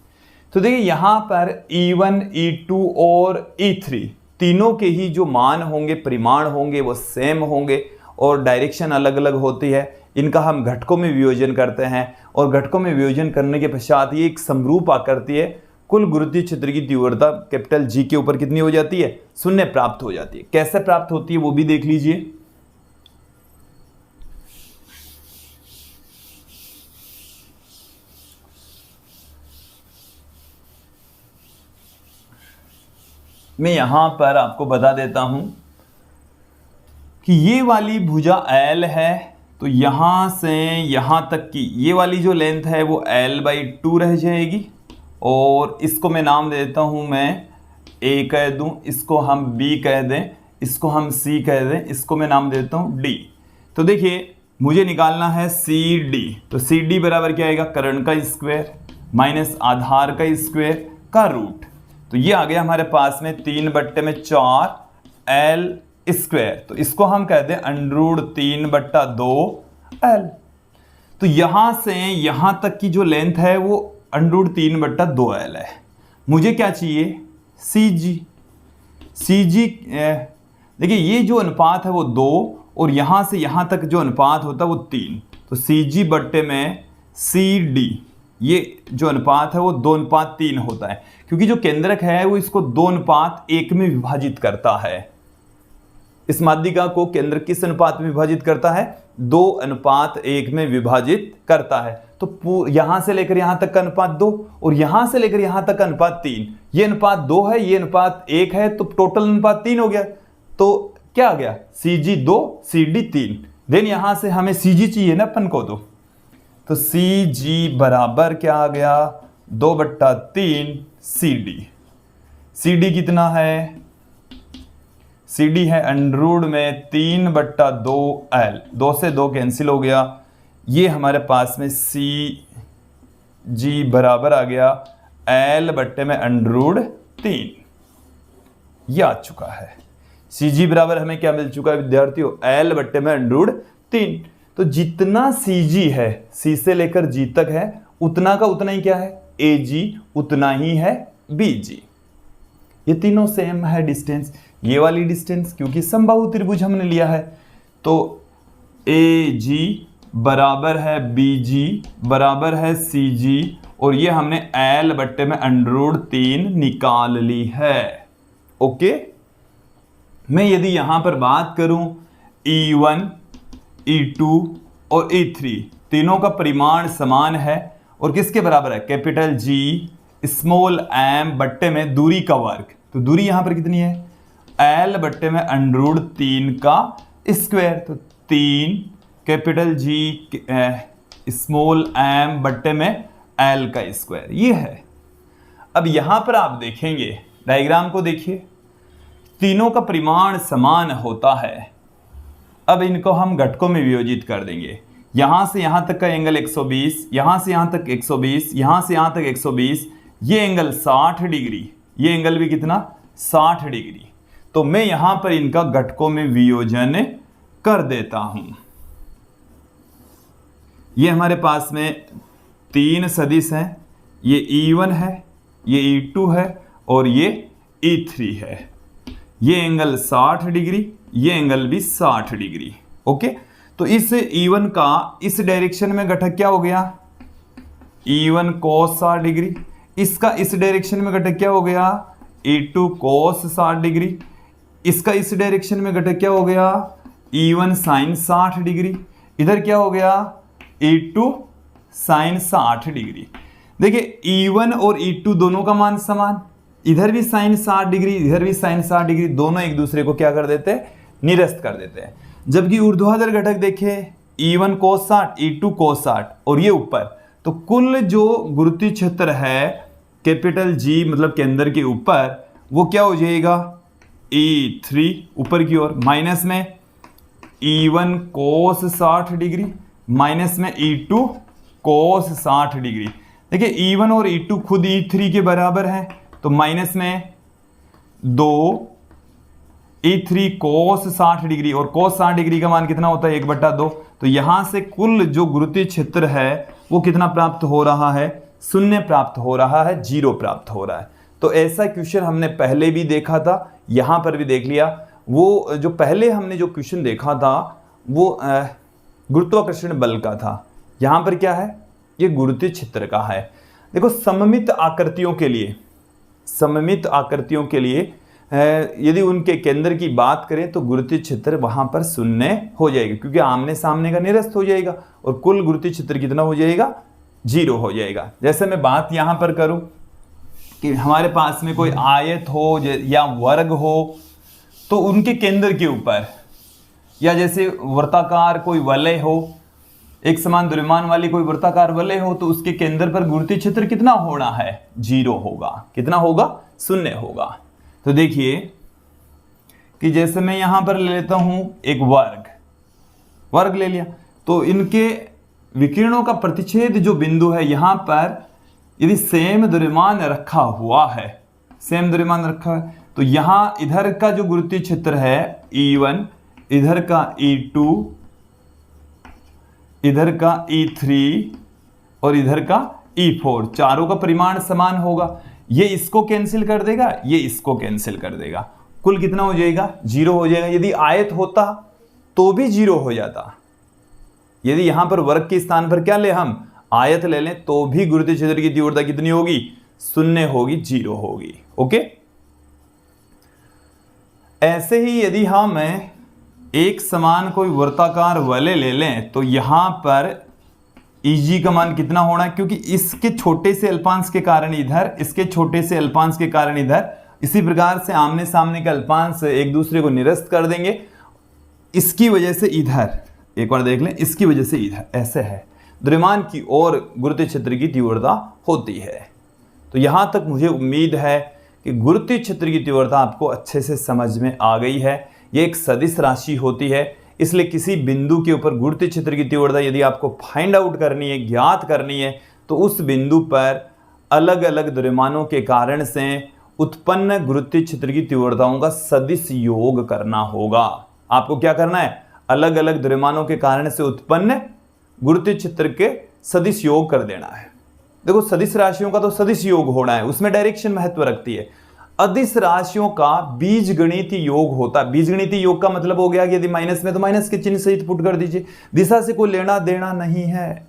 तो देखिए, यहां पर E1, E2 और E3 तीनों के ही जो मान होंगे, परिमाण होंगे, वो सेम होंगे और डायरेक्शन अलग अलग होती है। इनका हम घटकों में वियोजन करते हैं और घटकों में वियोजन करने के पश्चात ये एक समरूप आकृति है। कुल गुरुत्वीय क्षेत्र की तीव्रता कैपिटल G के ऊपर कितनी हो जाती है? 0 प्राप्त हो जाती है। कैसे प्राप्त होती है वो भी देख लीजिए। मैं यहां पर आपको बता देता हूं कि ये वाली भुजा L है, तो यहां से यहां तक की ये वाली जो लेंथ है वो L/2 रह जाएगी और इसको मैं नाम देता हूं, मैं A कह दूं, इसको हम B कह दें, इसको हम C कह दें, इसको मैं नाम देता हूं D। तो देखिए, मुझे निकालना है CD। तो CD बराबर क्या आएगा? कर्ण का स्क्वायर माइनस आधार का स्क्वायर का रूट। तो ये आ गया हमारे पास में 3/4 L स्क्वायर। तो इसको हम कहते हैं √3/2 L। तो यहां से यहां तक की जो लेंथ है वो √3/2 L है। मुझे क्या चाहिए? CG। CG देखिए, ये जो अनुपात है वो 2 और यहां से यहां तक जो अनुपात होता है वो 3। तो CG बट्टे में CD, ये जो अनुपात है वो 2:3 होता है, क्योंकि जो केंद्रक है वो इसको 2:1 में विभाजित करता है। इस माध्यिका को केंद्रक किस अनुपात में विभाजित करता है? 2:1 में विभाजित करता है। तो यहां से लेकर यहां तक का अनुपात 2 और यहां से लेकर यहां तक का अनुपात 3। ये अनुपात 2 है, ये अनुपात 1 है, तो टोटल अनुपात 3 हो गया। तो क्या आ गया? CG 2, CD 3। देन यहां से हमें CG चाहिए ना अपन को, तो CG बराबर क्या आ गया? 2/3 CD। CD कितना है? CD है √3/2 L। 2 से 2 कैंसिल हो गया। ये हमारे पास में CG बराबर आ गया L/√3। ये आ चुका है। CG बराबर हमें क्या मिल चुका है विद्यार्थियों? L/√3। तो जितना CG है, C से लेकर G तक है, उतना का उतना ही क्या है? AG, उतना ही है BG। ये तीनों सेम है डिस्टेंस। ये वाली डिस्टेंस, क्योंकि समबाहु त्रिभुज हमने लिया है, तो AG बराबर है BG बराबर है CG और ये हमने L/√3 निकाल ली है। ओके, मैं यदि यहां पर बात करूं E1, E2 और E3 तीनों का परिमाण समान है और किसके बराबर है? कैपिटल G स्मॉल m बट्टे में दूरी का वर्ग। तो दूरी यहां पर कितनी है? L/√3 का स्क्वायर। तो 3 कैपिटल G स्मॉल m बट्टे में L का स्क्वायर, ये है। अब यहां पर आप देखेंगे, डायग्राम को देखिए, तीनों का परिमाण समान होता है। अब इनको हम घटकों में वियोजित कर देंगे। यहां से यहां तक का एंगल 120, यहां से यहां तक 120, यहां से यहां तक 120, ये एंगल 60 डिग्री, ये एंगल भी कितना? 60 डिग्री। तो मैं यहां पर इनका घटकों में वियोजन कर देता हूं। ये हमारे पास में 3 सदिश हैं, ये E1 है, ये E2 है और ये E3 है। ये एंगल 60 डिग्री, ये एंगल भी 60 डिग्री। ओके, तो इस E1 का इस डायरेक्शन में घटक क्या हो गया? E1 cos 60 degree. इसका इस डायरेक्शन में घटक क्या हो गया? E2 cos 60 degree. इसका इस डायरेक्शन में घटक क्या हो गया, E1 साइन 60 डिग्री, इधर क्या हो गया, E2 साइन 60 डिग्री। देखिए E1 और E2 दोनों का मान समान, इधर भी साइन 60 डिग्री, इधर भी साइन 60 डिग्री, दोनों एक दूसरे को क्या कर देते हैं, निरस्त कर देते हैं। जबकि ऊर्ध्वाधर घटक देखे E1 cos 60, E2 cos 60 और ये ऊपर, तो कुल जो गुरुत्वीय क्षेत्र है कैपिटल G मतलब केंद्र के ऊपर, वो क्या हो जाएगा, E3 ऊपर की ओर, माइनस में E1 cos 60 डिग्री, माइनस में E2 cos 60 डिग्री। देखिए E1 और E2 खुद E3 के बराबर है, तो माइनस में 2 E3 cos 60 डिग्री, और cos 60 डिग्री का मान कितना होता है, 1/2। तो यहां से कुल जो गुरुत्वीय क्षेत्र है वो कितना प्राप्त हो रहा है, 0 प्राप्त हो रहा है, 0 प्राप्त हो रहा है। तो ऐसा क्वेश्चन हमने पहले भी देखा था, यहां पर भी देख लिया। वो जो पहले हमने जो क्वेश्चन देखा था वो गुरुत्वाकर्षण बल का था, यहां पर क्या है, ये गुरुत्वीय क्षेत्र का है। देखो सममित आकृतियों के लिए, सममित आकृतियों के लिए यदि उनके केंद्र की बात करें तो गुरुत्वीय क्षेत्र वहां पर 0 हो जाएगा, क्योंकि आमने सामने का निरस्त हो जाएगा, और कुल गुरुत्वीय क्षेत्र कितना हो जाएगा, 0 हो जाएगा। जैसे मैं बात यहां पर करूं कि हमारे पास में कोई आयत हो या वर्ग हो, तो उनके केंद्र के ऊपर, या जैसे वर्ताकार कोई वलय हो, एक समान द्रव्यमान वाली कोई वृत्ताकार वलय हो, तो उसके केंद्र पर गुरुत्वीय क्षेत्र कितना होना है, 0 होगा। कितना होगा, 0 होगा। तो देखिए कि जैसे मैं यहां पर ले लेता हूं एक वर्ग ले लिया, तो इनके विकिरणों का प्रतिच्छेद जो बिंदु है यहां पर यदि सेम द्रव्यमान रखा हुआ है, सेम द्रव्यमान रखा है, तो यहां इधर का जो गुरुत्वीय क्षेत्र है E1, इधर का E2, इधर का E3 और इधर का E4, चारों का परिमाण समान होगा। ये इसको कैंसिल कर देगा, ये इसको कैंसिल कर देगा, कुल कितना हो जाएगा, 0 हो जाएगा। यदि आयत होता तो भी 0 हो जाता, यदि यहां पर वर्ग के स्थान पर क्या ले, हम आयत ले लें, तो भी गुरुत्वीय क्षेत्र की तीव्रता कितनी होगी, 0 होगी, 0 होगी। ओके, ऐसे ही यदि हम एक समान कोई वृत्ताकार वलय ले लें, तो यहां पर Eg का मान कितना होना है, क्योंकि इसके छोटे से अल्पांश के कारण इधर, इसके छोटे से अल्पांश के कारण इधर, इसी प्रकार से आमने सामने के अल्पांश एक दूसरे को निरस्त कर देंगे। इसकी वजह से इधर एक बार देख लें, इसकी वजह से इधर ऐसे है, द्रव्यमान की ओर गुरुत्वीय क्षेत्र की तीव्रता होती है। तो यहां तक मुझे उम्मीद है कि गुरुत्वीय क्षेत्र की तीव्रता आपको अच्छे से समझ में आ गई है। ये एक सदिश राशि होती है, इसलिए किसी बिंदु के ऊपर गुरुत्वीय क्षेत्र की तीव्रता यदि आपको फाइंड आउट करनी है, ज्ञात करनी है, तो उस बिंदु पर अलग अलग द्रव्यमानों के कारण से उत्पन्न गुरुत्वीय क्षेत्र की तीव्रताओं का सदिश योग करना होगा। आपको क्या करना है, अलग अलग द्रव्यमानों के कारण से उत्पन्न गुरुत्वीय क्षेत्र के सदिश योग कर देना है। देखो सदिश राशियों का तो सदिश योग होना है, उसमें डायरेक्शन महत्व रखती है। अदिश राशियों का बीजगणितीय योग होता है। बीजगणितीय योग का मतलब हो गया कि यदि माइनस में तो माइनस के चिन्ह सहित पुट कर दीजिए, दिशा से कोई लेना देना नहीं है।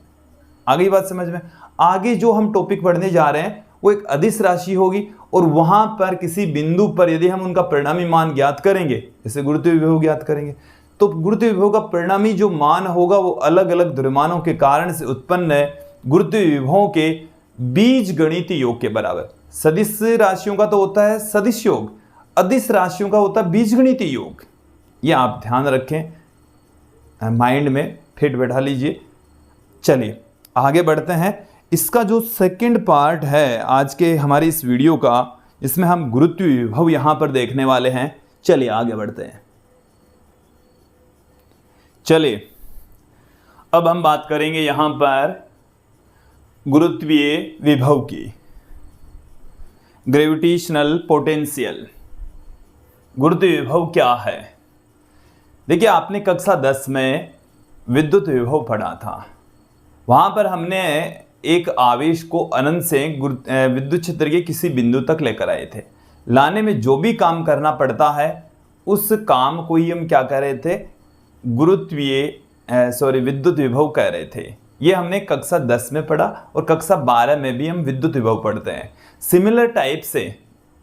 आगे बात समझ में। आगे जो हम टॉपिक पढ़ने जा रहे हैं वो एक अदिश राशि होगी, और वहां पर किसी बिंदु पर यदि हम उनका परिणामी मान ज्ञात करेंगे, जैसे गुरुत्वीय विभव ज्ञात करेंगे, तो गुरुत्वीय विभव का परिणामी जो मान होगा वो अलग अलग द्रव्यमानों के कारण से उत्पन्न गुरुत्वीय विभवों के बीजगणितीय योग के बराबर। सदिश राशियों का तो होता है सदिश योग, अदिश राशियों का होता है बीजगणितीय योग। ये आप ध्यान रखें, माइंड में फिट बैठा लीजिए। चलिए आगे बढ़ते हैं। इसका जो सेकंड पार्ट है आज के हमारी इस वीडियो का, इसमें हम गुरुत्वीय विभव यहां पर देखने वाले हैं। चलिए आगे बढ़ते हैं। चलिए अब हम बात करेंगे यहां पर गुरुत्वीय विभव की, ग्रेविटेशनल पोटेंशियल। गुरुत्वीय विभव क्या है? देखिए आपने कक्षा 10 में विद्युत विभव पढ़ा था। वहां पर हमने एक आवेश को अनंत से विद्युत क्षेत्र के किसी बिंदु तक लेकर आए थे। लाने में जो भी काम करना पड़ता है उस काम को ही हम क्या कह रहे थे, विद्युत विभव कह रहे थे। ये हमने कक्षा 10 में पढ़ा, और कक्षा 12 में भी हम विद्युत विभव पढ़ते हैं। सिमिलर टाइप से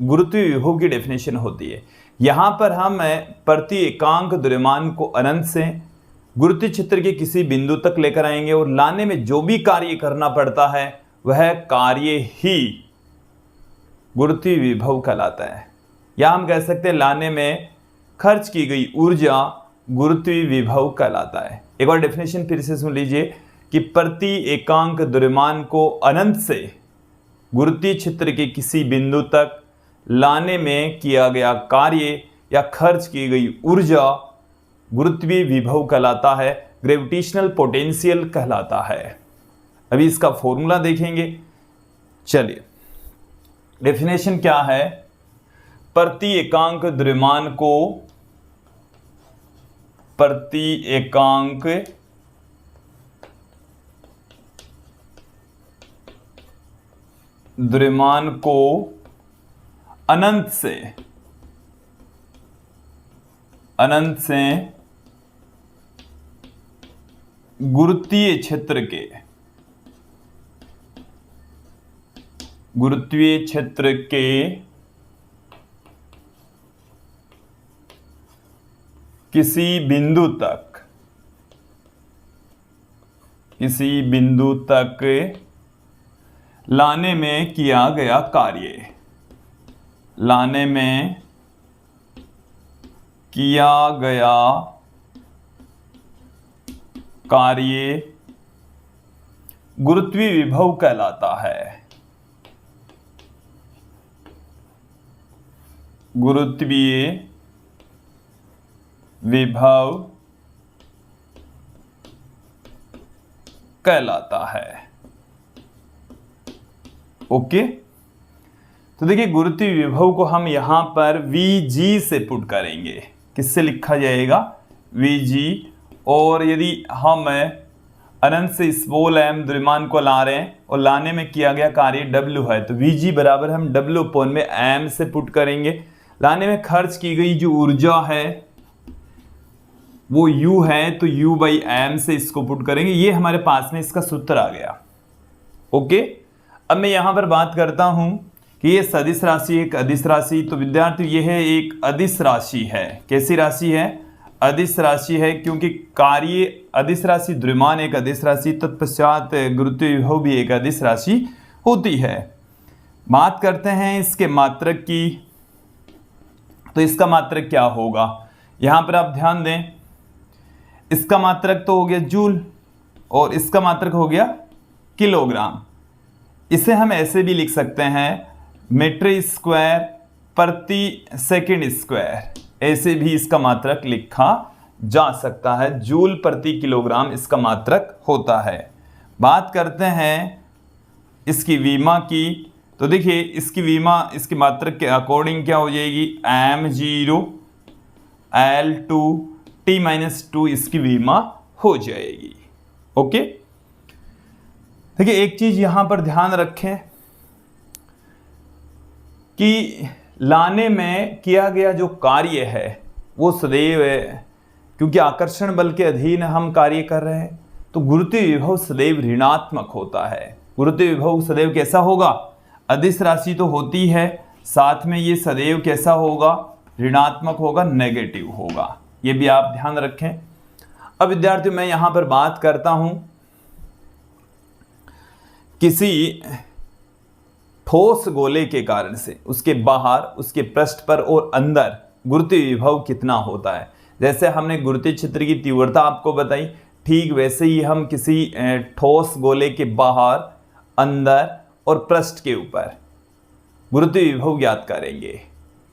गुरुत्वीय विभव की डेफिनेशन होती है। यहाँ पर हम प्रति एकांक द्रव्यमान को अनंत से गुरुत्वीय क्षेत्र के किसी बिंदु तक लेकर आएंगे और लाने में जो भी कार्य करना पड़ता है वह कार्य ही गुरुत्वीय विभव कहलाता है। या हम कह सकते हैं लाने में खर्च की गई ऊर्जा गुरुत्वीय विभव कहलाता है। एक बार डेफिनेशन फिर से सुन लीजिए कि प्रति एकांक द्रव्यमान को अनंत से गुरुत्वीय क्षेत्र के किसी बिंदु तक लाने में किया गया कार्य या खर्च की गई ऊर्जा गुरुत्वीय विभव कहलाता है, ग्रेविटेशनल पोटेंशियल कहलाता है। अभी इसका फॉर्मूला देखेंगे। चलिए, डेफिनेशन क्या है? प्रति एकांक द्रव्यमान को प्रति एकांक द्रव्यमान को अनंत से गुरुत्वीय क्षेत्र के किसी बिंदु तक लाने में किया गया कार्य गुरुत्वीय विभव कहलाता है। गुरुत्वीय विभव कहलाता है। ओके, तो देखिए गुरुत्वीय विभव को हम यहां पर Vg से पुट करेंगे। किससे लिखा जाएगा? Vg। और यदि हम अनंत से स्मॉल m द्रव्यमान को ला रहे हैं और लाने में किया गया कार्य W है, तो Vg बराबर हम W अपॉन में m से पुट करेंगे। लाने में खर्च की गई जो ऊर्जा है वो U है, तो U बाई m से इसको पुट करेंगे। ये हमारे पास में इसका सूत्र आ गया। ओके, अब मैं यहां पर बात करता हूं कि ये सदिश राशि एक अदिश राशि, तो विद्यार्थी यह एक अदिश राशि है। कैसी राशि है? अदिश राशि है, क्योंकि कार्य अदिश राशि, द्रव्यमान एक अदिश राशि, तत्पश्चात गुरुत्वीय विभव भी एक अदिश राशि होती है। बात करते हैं इसके मात्रक की, तो इसका मात्रक क्या होगा? यहां पर आप ध्यान दें, इसका मात्रक तो हो गया जूल और इसका मात्रक हो गया किलोग्राम। इसे हम ऐसे भी लिख सकते हैं मीटर स्क्वायर प्रति सेकंड स्क्वायर, ऐसे भी इसका मात्रक लिखा जा सकता है। जूल प्रति किलोग्राम इसका मात्रक होता है। बात करते हैं इसकी विमा की, तो देखिए इसकी विमा इसके मात्रक के अकॉर्डिंग क्या हो जाएगी? m0 L2 T-2 इसकी विमा हो जाएगी। ओके, देखिए एक चीज यहां पर ध्यान रखें कि लाने में किया गया जो कार्य है वो सदैव, क्योंकि आकर्षण बल के अधीन हम कार्य कर रहे हैं, तो गुरुत्वीय विभव सदैव ऋणात्मक होता है। गुरुत्वीय विभव सदैव कैसा होगा? अदिश राशि तो होती है, साथ में ये सदैव कैसा होगा? ऋणात्मक होगा, नेगेटिव होगा। ये भी आप ध्यान रखें। अब विद्यार्थी मैं यहां पर बात करता हूं किसी ठोस गोले के कारण से उसके बाहर, उसके पृष्ठ पर और अंदर गुरुत्वीय विभव कितना होता है। जैसे हमने गुरुत्वीय क्षेत्र की तीव्रता आपको बताई, ठीक वैसे ही हम किसी ठोस गोले के बाहर, अंदर और पृष्ठ के ऊपर गुरुत्वीय विभव ज्ञात करेंगे।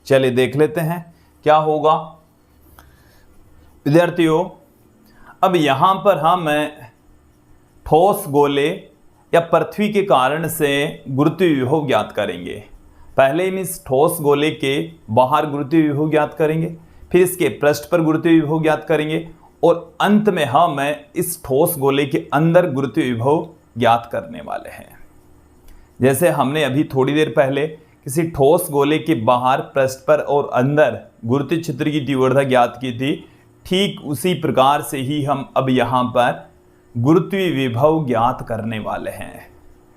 चलिए देख लेते हैं क्या होगा। विद्यार्थियों, अब यहां पर हम ठोस गोले या पृथ्वी के कारण से गुरुत्वीय विभव ज्ञात करेंगे। पहले हम इस ठोस गोले के बाहर गुरुत्वीय विभव ज्ञात करेंगे, फिर इसके पृष्ठ पर गुरुत्वीय विभव ज्ञात करेंगे और अंत में हम इस ठोस गोले के अंदर गुरुत्वीय विभव ज्ञात करने वाले हैं। जैसे हमने अभी थोड़ी देर पहले किसी ठोस गोले के बाहर, पृष्ठ पर और अंदर गुरुत्वीय क्षेत्र की तीव्रता ज्ञात की थी, ठीक उसी प्रकार से ही हम अब यहाँ पर गुरुत्वीय विभव ज्ञात करने वाले हैं।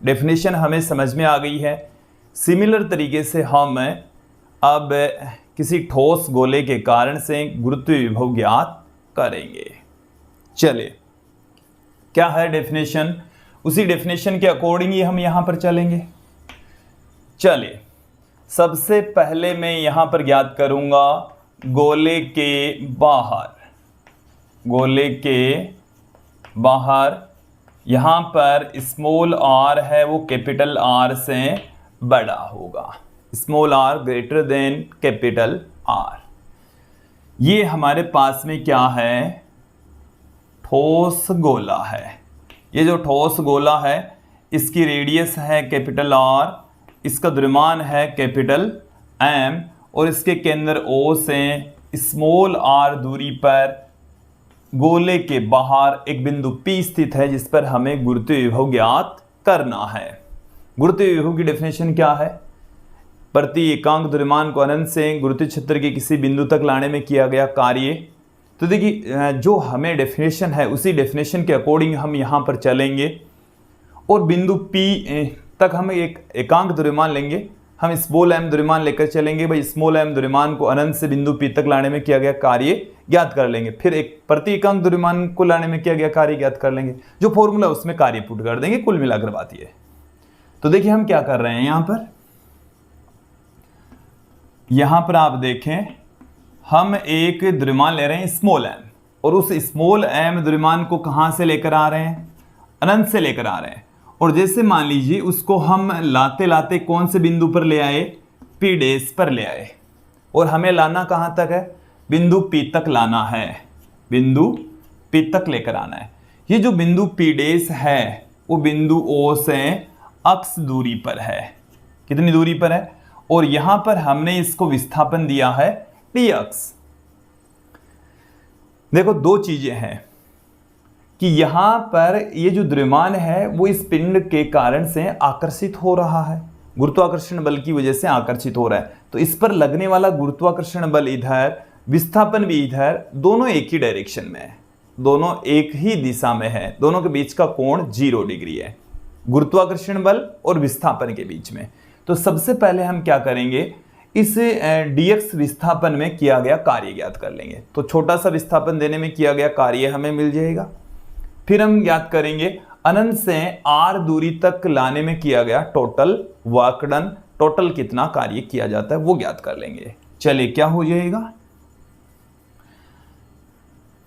डेफिनेशन हमें समझ में आ गई है। सिमिलर तरीके से हम अब किसी ठोस गोले के कारण से गुरुत्व विभव ज्ञात करेंगे। चलिए, क्या है डेफिनेशन, उसी डेफिनेशन के अकॉर्डिंग ही हम यहां पर चलेंगे। चलिए, सबसे पहले मैं यहां पर ज्ञात करूंगा गोले के बाहर यहां पर स्मॉल आर है वो कैपिटल आर से बड़ा होगा, small R greater than capital R. ये हमारे पास में क्या है, ठोस गोला है। ये जो ठोस गोला है इसकी रेडियस है कैपिटल आर, इसका द्रव्यमान है कैपिटल एम, और इसके केंद्र ओ से स्मॉल आर दूरी पर गोले के बाहर एक बिंदु P स्थित है जिस पर हमें गुरुत्व विभव ज्ञात करना है। गुरुत्व विभव की डेफिनेशन क्या है, प्रति एकांक द्रव्यमान को अनंत से गुरुत्व क्षेत्र के किसी बिंदु तक लाने में किया गया कार्य। तो देखिए, जो हमें डेफिनेशन है उसी डेफिनेशन के अकॉर्डिंग हम यहाँ पर चलेंगे और बिंदु P तक हम एक एकांक द्रव्यमान लेंगे, हम स्मॉल m द्रव्यमान लेकर चलेंगे। भाई स्मॉल m द्रव्यमान को अनंत से बिंदु P तक लाने में किया गया कार्य ज्ञात कर लेंगे, फिर एक प्रति एकांक द्रव्यमान को लाने में किया गया कार्य ज्ञात कर लेंगे, जो फॉर्मूला उसमें कार्य पुट कर देंगे। कुल मिलाकर बात ये है। तो देखिए हम क्या कर रहे हैं यहां पर आप देखें, हम एक द्रव्यमान ले रहे हैं स्मॉल m, और उस स्मॉल m द्रव्यमान को कहां से लेकर आ रहे हैं, अनंत से लेकर आ रहे हैं। और जैसे मान लीजिए उसको हम लाते लाते कौन से बिंदु पर ले आए, P डैश पर ले आए, और हमें लाना कहां तक है, बिंदु P तक लाना है, बिंदु P तक लेकर आना है। ये जो बिंदु P डैश है वो बिंदु O से अक्ष दूरी पर है, कितनी दूरी पर है, और यहां पर हमने इसको विस्थापन दिया है dx। देखो दो चीजें हैं कि यहां पर ये जो द्रव्यमान है वो इस पिंड के कारण से आकर्षित हो रहा है, गुरुत्वाकर्षण बल की वजह से आकर्षित हो रहा है। तो इस पर लगने वाला गुरुत्वाकर्षण बल इधर, विस्थापन भी इधर, दोनों एक ही डायरेक्शन में है, दोनों एक ही दिशा में है, दोनों के बीच का कोण 0 डिग्री है, गुरुत्वाकर्षण बल और विस्थापन के बीच में। तो सबसे पहले हम क्या करेंगे, इस dx विस्थापन में किया गया कार्य ज्ञात कर लेंगे। तो छोटा सा विस्थापन देने में किया गया कार्य हमें मिल जाएगा। फिर हम ज्ञात करेंगे अनंत से r दूरी तक लाने में किया गया टोटल वर्क डन, टोटल कितना कार्य किया जाता है वो ज्ञात कर लेंगे। चलिए क्या हो जाएगा,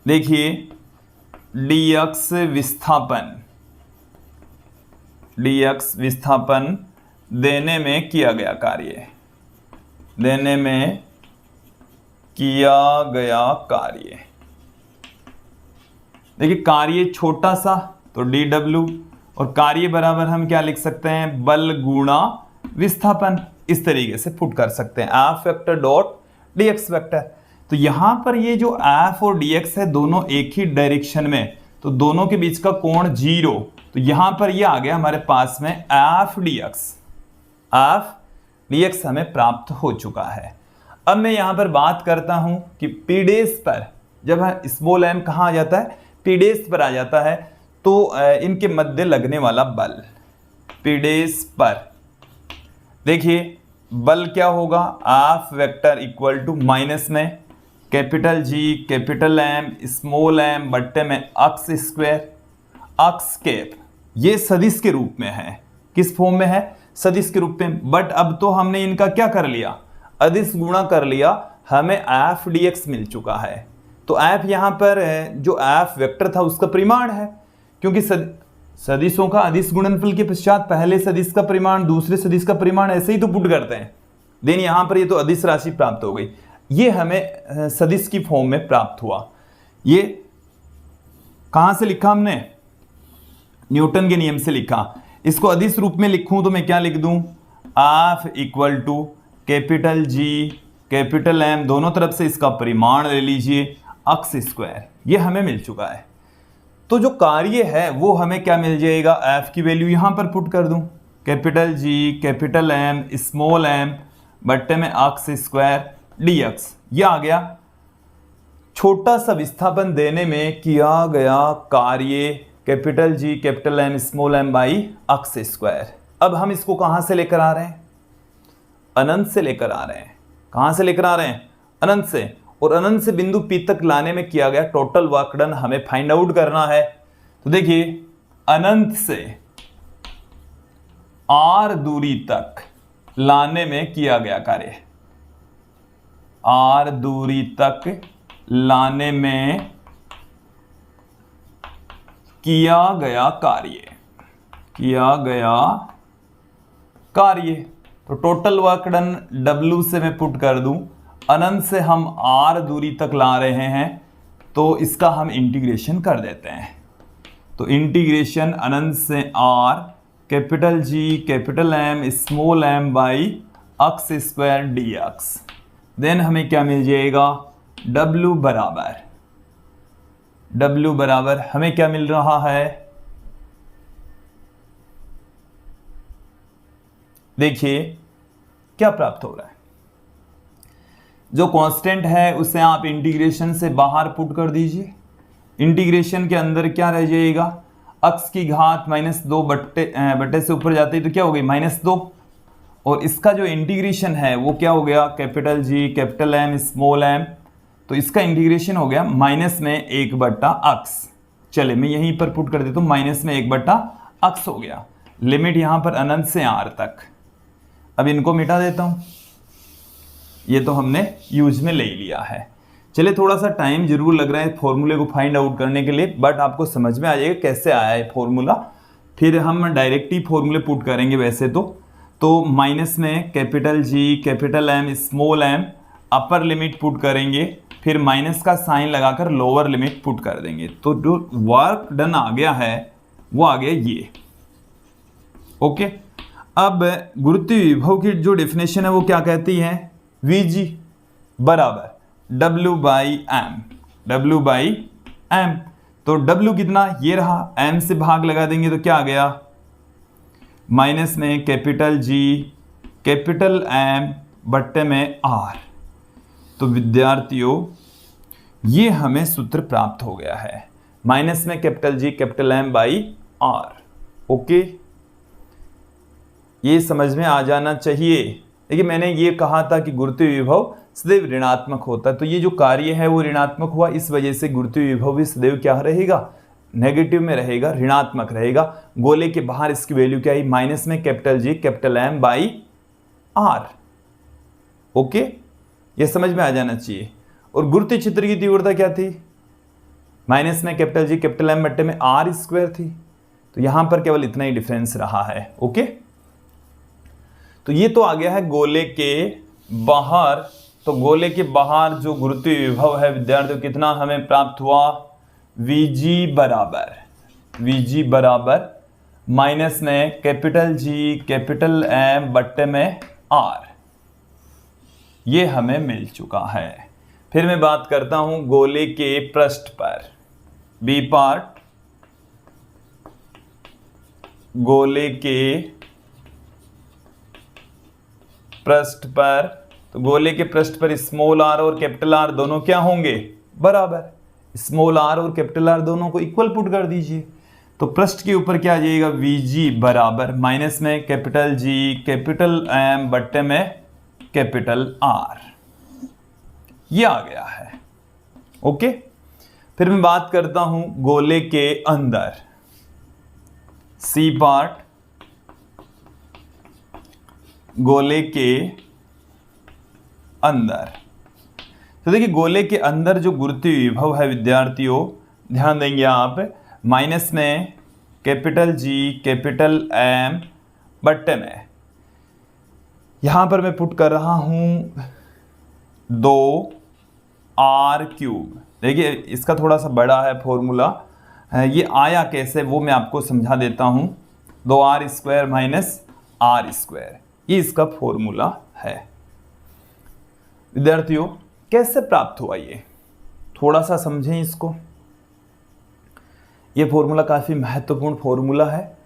देखिए dx विस्थापन देने में किया गया कार्य, देने में किया गया कार्य। देखिए कार्य छोटा सा तो dw, और कार्य बराबर हम क्या लिख सकते हैं, बल गुणा विस्थापन, इस तरीके से पुट कर सकते हैं, F vector dot dx vector. तो यहां पर ये जो F और dx है दोनों एक ही डायरेक्शन में, तो दोनों के बीच का कोण 0, तो यहां पर ये आ गया हमारे पास में F dx हमें प्राप्त हो चुका है। अब मैं यहां पर बात करता हूं कि P डैश पर जब स्मॉल m कहां आ जाता है, P डैश पर आ जाता है, तो इनके मध्य लगने वाला बल P डैश पर, देखिए बल क्या होगा, F vector equal to minus में capital G capital M small m बट्टे में अक्स स्क्वायर, अक्स कैप, ये सदिश के रूप में है। किस फॉर्म में है, सदिश के रूप में। बट अब तो हमने इनका क्या कर लिया, अदिश गुणा कर लिया, हमें F dx मिल चुका है। तो F यहाँ पर जो F वेक्टर था उसका परिमाण है, क्योंकि सदिशों का अदिश गुणनफल के पश्चात पहले सदिश का परिमाण दूसरे सदिश का परिमाण ऐसे ही तो पुट करते हैं। देन यहाँ पर ये तो अदिश राशि प्राप्त हो गई, ये हमें सदिश की फॉर्म में प्राप्त हुआ। ये कहाँ से लिखा हमने, न्यूटन के नियम से लिखा। इसको अदिश रूप में लिखूं तो मैं क्या लिख दूं, F equal to capital G capital M, दोनों तरफ से इसका परिमाण ले लीजिए, अक्स स्क्वायर, ये हमें मिल चुका है। तो जो कार्य है वो हमें क्या मिल जाएगा, F की वैल्यू यहां पर पुट कर दूं, capital G capital M small m बट्टे में अक्स स्क्वायर dx, ये आ गया छोटा सा विस्थापन देने में किया गया कार्य, capital G capital M small m by x square. अब हम इसको कहां से लेकर आ रहे हैं, अनंत से लेकर आ रहे हैं। कहां से लेकर आ रहे हैं? अनंत से। और अनंत से बिंदु P तक लाने में किया गया टोटल वर्क डन हमें फाइंड आउट करना है। तो देखिए अनंत से R दूरी तक लाने में किया गया कार्य, R दूरी तक लाने में किया गया कार्य, तो टोटल वर्क डन W से मैं पुट कर दूं, अनंत से हम R दूरी तक ला रहे हैं तो इसका हम इंटीग्रेशन कर देते हैं। तो इंटीग्रेशन अनंत से R capital G capital M small m by x square dx, then हमें क्या मिल जाएगा? W बराबर हमें क्या मिल रहा है? देखिए क्या प्राप्त हो रहा है, जो कांस्टेंट है उसे आप इंटीग्रेशन से बाहर पुट कर दीजिए। इंटीग्रेशन के अंदर क्या रह जाएगा? x की घात -2 बट्टे से ऊपर जाते ही तो क्या हो गई? -2। और इसका जो इंटीग्रेशन है वो क्या हो गया? Capital G capital M small m, तो इसका इंटीग्रेशन हो गया माइनस में 1/x। चले मैं यहीं पर पुट कर देता हूं, माइनस में 1/x हो गया। लिमिट यहां पर अनंत से R तक। अब इनको मिटा देता हूं, ये तो हमने यूज में ले लिया है। चलिए थोड़ा सा टाइम जरूर लग रहा है फॉर्मूले को फाइंड आउट करने के लिए, बट आपको समझ में आ जाएगा कैसे आया है फॉर्मूला। फिर हम डायरेक्ट ही फॉर्मूले पुट करेंगे वैसे तो माइनस में capital G capital M small m upper limit put करेंगे, फिर माइनस का साइन लगाकर लोअर लिमिट पुट कर देंगे। तो जो वर्क डन आ गया है वो आ गया ये। ओके, अब गुरुत्वीय विभव की जो डेफिनेशन है वो क्या कहती है? Vg बराबर W बाई M। तो W कितना? ये रहा, M से भाग लगा देंगे तो क्या आ गया? माइनस में कैपिटल G कैपिटल M बट्टे में R। तो विद्यार्थियों ये हमें सूत्र प्राप्त हो गया है, माइनस में capital G capital M by R। Okay, ये समझ में आ जाना चाहिए। देखिए मैंने ये कहा था कि गुरुत्वीय विभव सदैव ऋणात्मक होता है, तो ये जो कार्य है वो ऋणात्मक हुआ, इस वजह से गुरुत्वीय विभव भी सदैव क्या रहेगा? नेगेटिव में रहेगा, ऋणात्मक रहेगा। गोले के बाहर इसकी वैल्यू क्या है? माइनस में capital G capital M by R। Okay, ये समझ में आ जाना चाहिए। और गुरुत्वीय क्षेत्र की तीव्रता क्या थी? माइनस में कैपिटल G कैपिटल M बट्टे में R स्क्वायर थी। तो यहां पर केवल इतना ही डिफरेंस रहा है। ओके, तो ये तो आ गया है गोले के बाहर। तो गोले के बाहर जो गुरुत्वीय विभव है विद्यार्थियों कितना हमें प्राप्त हुआ? Vg बराबर माइनस में कैपिटल G कैपिटल M बट्टे में R, ये हमें मिल चुका है। फिर मैं बात करता हूं गोले के पृष्ठ पर, बी पार्ट, गोले के पृष्ठ पर। तो गोले के पृष्ठ पर स्मॉल r और कैपिटल R दोनों क्या होंगे? बराबर। स्मॉल r और कैपिटल R दोनों को इक्वल पुट कर दीजिए। तो पृष्ठ के ऊपर क्या आ जाएगा? Vg बराबर माइनस में कैपिटल G कैपिटल M बट्टे में कैपिटल R, ये आ गया है। ओके, फिर मैं बात करता हूं गोले के अंदर, सी पार्ट, गोले के अंदर। तो देखिए गोले के अंदर जो गुरुत्वीय विभव है विद्यार्थियों, ध्यान देंगे आप, माइनस में कैपिटल G कैपिटल M बट्टे में, यहां पर मैं पुट कर रहा हूं 2r³। देखिए इसका थोड़ा सा बड़ा है फॉर्मूला, ये आया कैसे वो मैं आपको समझा देता हूं। 2r² माइनस r², ये इसका फॉर्मूला है। विद्यार्थियों कैसे प्राप्त हुआ ये, थोड़ा सा समझें इसको। ये फॉर्मूला काफी महत्वपूर्ण फॉर्मूला है,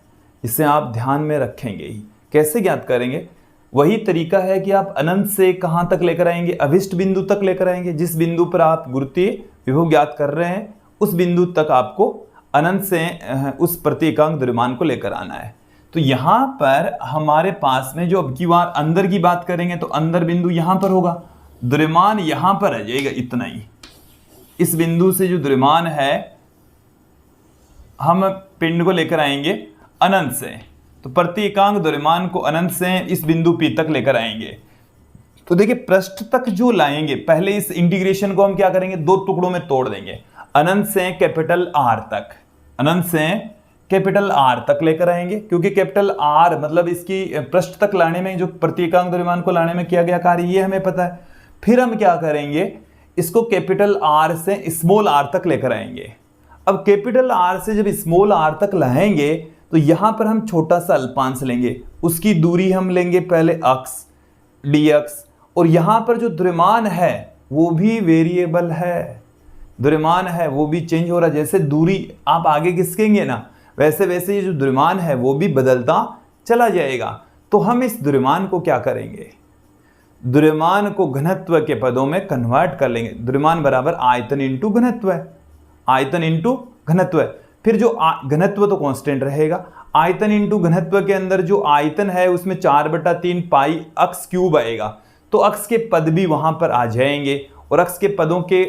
इसे आप ध्यान में रखेंगे ही। कैसे ज्ञात करेंगे? वही तरीका है कि आप अनंत से कहां तक लेकर आएंगे? अभिष्ट बिंदु तक लेकर आएंगे। जिस बिंदु पर आप गुरुत्वीय विभव ज्ञात कर रहे हैं उस बिंदु तक आपको अनंत से उस प्रत्येकांक द्रव्यमान को लेकर आना है। तो यहां पर हमारे पास में जो अब की बार अंदर की बात करेंगे तो अंदर बिंदु यहां पर होगा, द्रव्यमान यहां पर आ जाएगा इतना ही। इस बिंदु से जो द्रव्यमान है हम पिंड को लेकर आएंगे अनंत से, तो प्रति एकांक द्रव्यमान को अनंत से इस बिंदु P तक लेकर आएंगे। तो देखिए पृष्ठ तक जो लाएंगे, पहले इस इंटीग्रेशन को हम क्या करेंगे, दो टुकड़ों में तोड़ देंगे। अनंत से कैपिटल R तक, अनंत से कैपिटल R तक लेकर आएंगे, क्योंकि कैपिटल R मतलब इसकी पृष्ठ तक लाने में, जो प्रति एकांक द्रव्यमान को लाने में किया गया कार्य, ये हमें पता है। फिर हम क्या करेंगे, इसको कैपिटल R से स्मॉल r तक लेकर आएंगे। अब कैपिटल R से जब स्मॉल r तक लाएंगे तो यहां पर हम छोटा सा अल्पांश लेंगे, उसकी दूरी हम लेंगे पहले x dx, और यहां पर जो द्रव्यमान है वो भी वेरिएबल है, द्रव्यमान है वो भी चेंज हो रहा है। जैसे दूरी आप आगे खिसकेंगे ना, वैसे वैसे ये जो द्रव्यमान है वो भी बदलता चला जाएगा। तो हम इस द्रव्यमान को क्या करेंगे, द्रव्यमान को घनत्व के पदों में कन्वर्ट कर लेंगे। द्रव्यमान बराबर आयतन इंटू घनत्व है, आयतन इंटू घनत्व है। फिर जो घनत्व तो कांस्टेंट रहेगा, आयतन इंटू घनत्व के अंदर जो आयतन है उसमें 4/3 पाई x क्यूब आएगा, तो x के पद भी वहां पर आ जाएंगे, और x के पदों के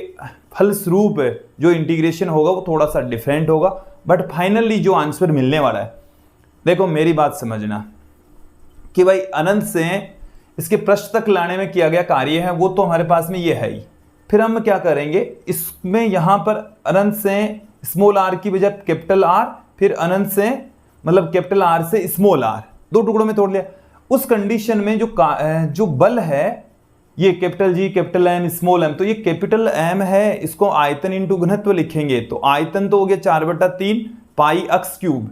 फलस्वरूप जो इंटीग्रेशन होगा वो थोड़ा सा डिफरेंट होगा, बट फाइनली जो आंसर मिलने वाला है, देखो मेरी बात समझना कि भाई अनंत से इसके पृष्ठ तक लाने में किया गया कार्य है वो तो हमारे पास में ये है ही। फिर हम क्या करेंगे, इसमें यहां पर अनंत से स्मॉल r की बजाय कैपिटल R, फिर अनंत से मतलब कैपिटल R से स्मॉल r, दो टुकड़ों में तोड़ लिया। उस कंडीशन में जो बल है ये capital G capital M small m, तो ये कैपिटल M है, इसको आयतन इंटू घनत्व लिखेंगे, तो आयतन तो हो गया 4/3 पाई x क्यूब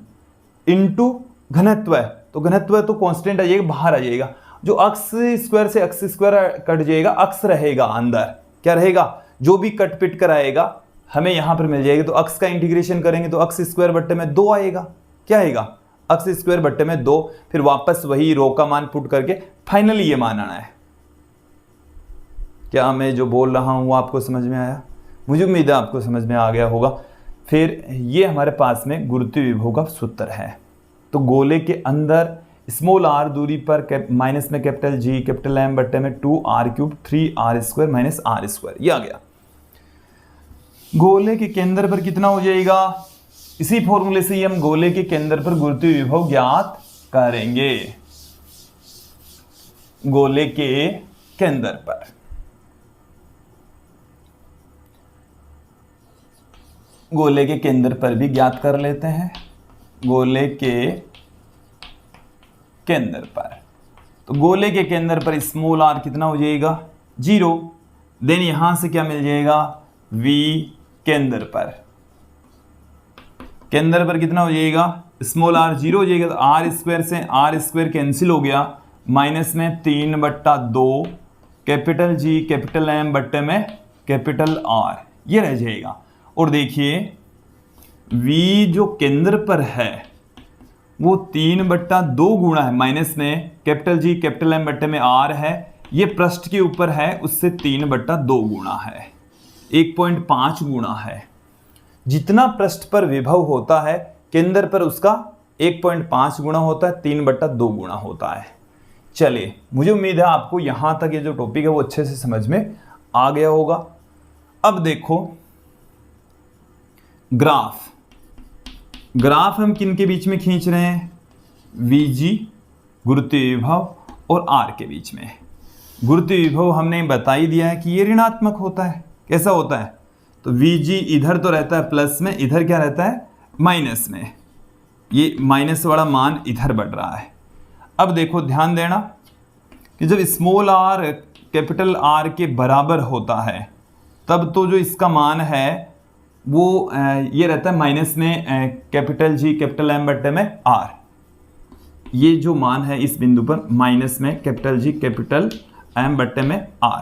इंटू घनत्व है, तो घनत्व तो कांस्टेंट आ जाएगा, बाहर आ जाएगा। जो x स्क्वायर से x स्क्वायर कट जाएगा, x रहेगा अंदर, क्या रहेगा, जो भी कट पिट कर आएगा हमें यहां पर मिल जाएगी। तो x का इंटीग्रेशन करेंगे तो x स्क्वायर बट्टे में 2 आएगा, क्या आएगा, x स्क्वायर बट्टे में 2। फिर वापस वही रो का मान पुट करके फाइनली ये मान आना है। क्या मैं जो बोल रहा हूं वो आपको समझ में आया? मुझे उम्मीद है आपको समझ में आ गया होगा। फिर ये हमारे पास में गुरुत्वीय विभव का सूत्र है। तो गोले के अंदर स्मॉल r दूरी पर माइनस में कैपिटल G कैपिटल M बट्टे में 2r³ 3r² माइनस r², ये आ गया। गोले के केंद्र पर कितना हो जाएगा, इसी फॉर्मूले से ही हम गोले के केंद्र पर गुरुत्वीय विभव ज्ञात करेंगे। गोले के केंद्र पर गोले के केंद्र पर भी ज्ञात कर लेते हैं। गोले के केंद्र पर, तो गोले के केंद्र पर स्मॉल r कितना हो जाएगा, 0। देन यहां से क्या मिल जाएगा, v केंद्र पर कितना हो जाएगा, स्मॉल r 0 हो जाएगा, तो r² से r² कैंसिल हो गया, माइनस में 3/2 कैपिटल G कैपिटल M बट्टे में कैपिटल R, ये रह जाएगा। और देखिए v जो केंद्र पर है वो 3/2 गुणा है, माइनस में कैपिटल G कैपिटल M बट्टे में R है, ये पृष्ठ के ऊपर है उससे 3/2 गुणा है, 1.5 गुणा है। जितना पृष्ठ पर विभव होता है केंद्र पर उसका 1.5 गुणा होता है, 3/2 गुणा होता है। चलिए, मुझे उम्मीद है आपको यहां तक ये जो टॉपिक है वो अच्छे से समझ में आ गया होगा। अब देखो ग्राफ हम किन के बीच में खींच रहे हैं, Vg गुरुत्वीय विभव और R के बीच में। गुरुत्वीय विभव हमने बता ही दिया है कि ये ऋणात्मक होता है। कैसा होता है, तो Vg इधर तो रहता है प्लस में, इधर क्या रहता है माइनस में, ये माइनस वाला मान इधर बढ़ रहा है। अब देखो ध्यान देना कि जब स्मॉल r कैपिटल R के बराबर होता है तब तो जो इसका मान है वो ये रहता है माइनस में कैपिटल G कैपिटल M बट्टे में R। ये जो मान है इस बिंदु पर माइनस में कैपिटल G कैपिटल M बट्टे में R।